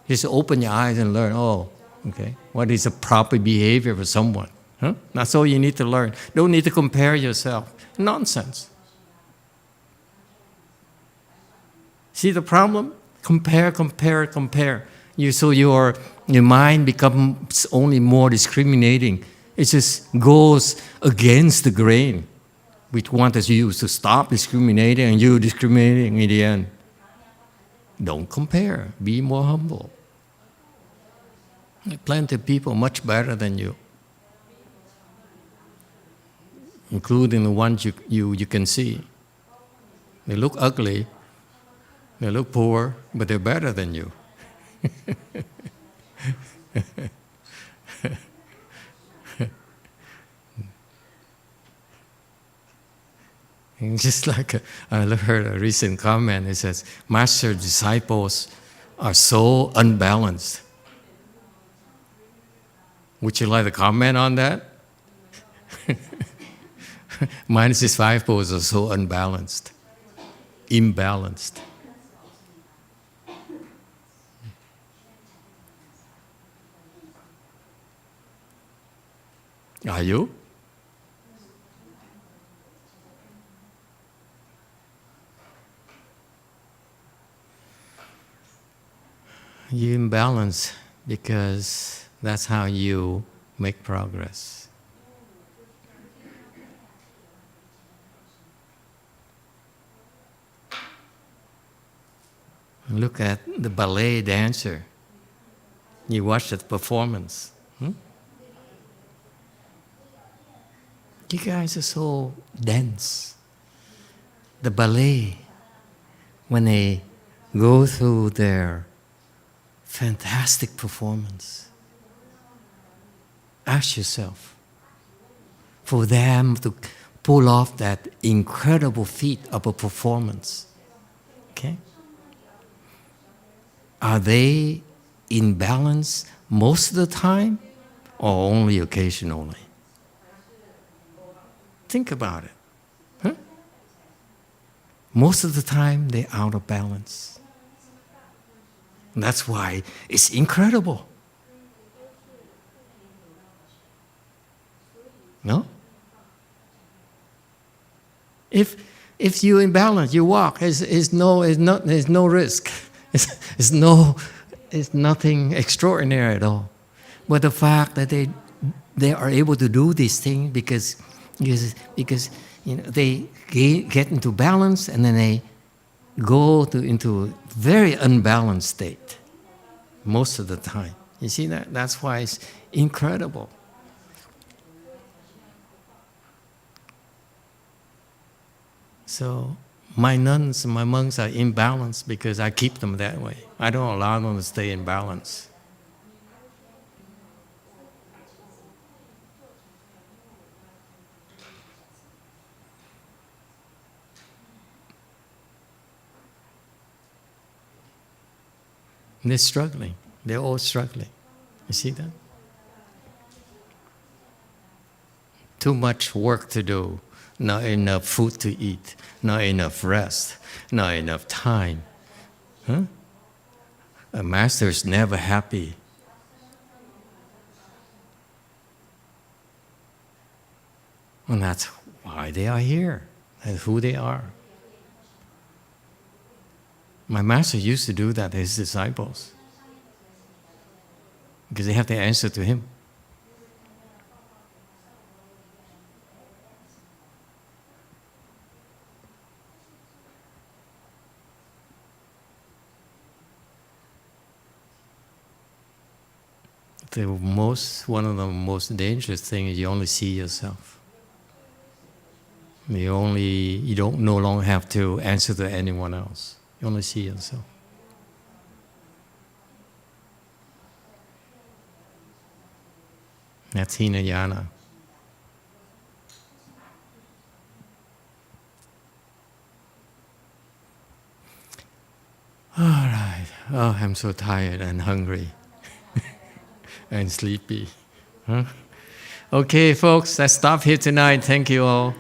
Just open your eyes and learn, okay, what is the proper behavior for someone? Huh? That's all you need to learn. Don't need to compare yourself. Nonsense. See the problem? Compare. So your mind becomes only more discriminating. It just goes against the grain. Which wants you to stop discriminating, and you discriminating in the end. Don't compare. Be more humble. There are plenty of people much better than you, including the ones you can see. They look ugly, they look poor, but they're better than you. And just like I heard a recent comment, it says, Master disciples are so unbalanced. Would you like to comment on that? My disciples are so unbalanced, imbalanced. Are you? You imbalance because that's how you make progress. Look at the ballet dancer. You watch the performance. You guys are so dense. The ballet, when they go through their fantastic performance, ask yourself, for them to pull off that incredible feat of a performance, okay? Are they in balance most of the time or only occasionally? Think about it. Huh? Most of the time, they're out of balance. And that's why it's incredible. No? If you're in balance, you walk. There's no risk. It's nothing extraordinary at all. But the fact that they are able to do these things because you know, they get into balance, and then they go into a very unbalanced state most of the time. You see that? That's why it's incredible. So my nuns and my monks are imbalanced because I keep them that way. I don't allow them to stay in balance. They're struggling. They're all struggling. You see that? Too much work to do, not enough food to eat, not enough rest, not enough time. Huh? A master is never happy. And that's why they are here. That's who they are. My master used to do that to his disciples because they have to answer to him. One of the most dangerous things is you only see yourself. You don't no longer have to answer to anyone else. You only see yourself. That's Hinayana. All right. Oh, I'm so tired and hungry and sleepy. Huh? Okay, folks, let's stop here tonight. Thank you all.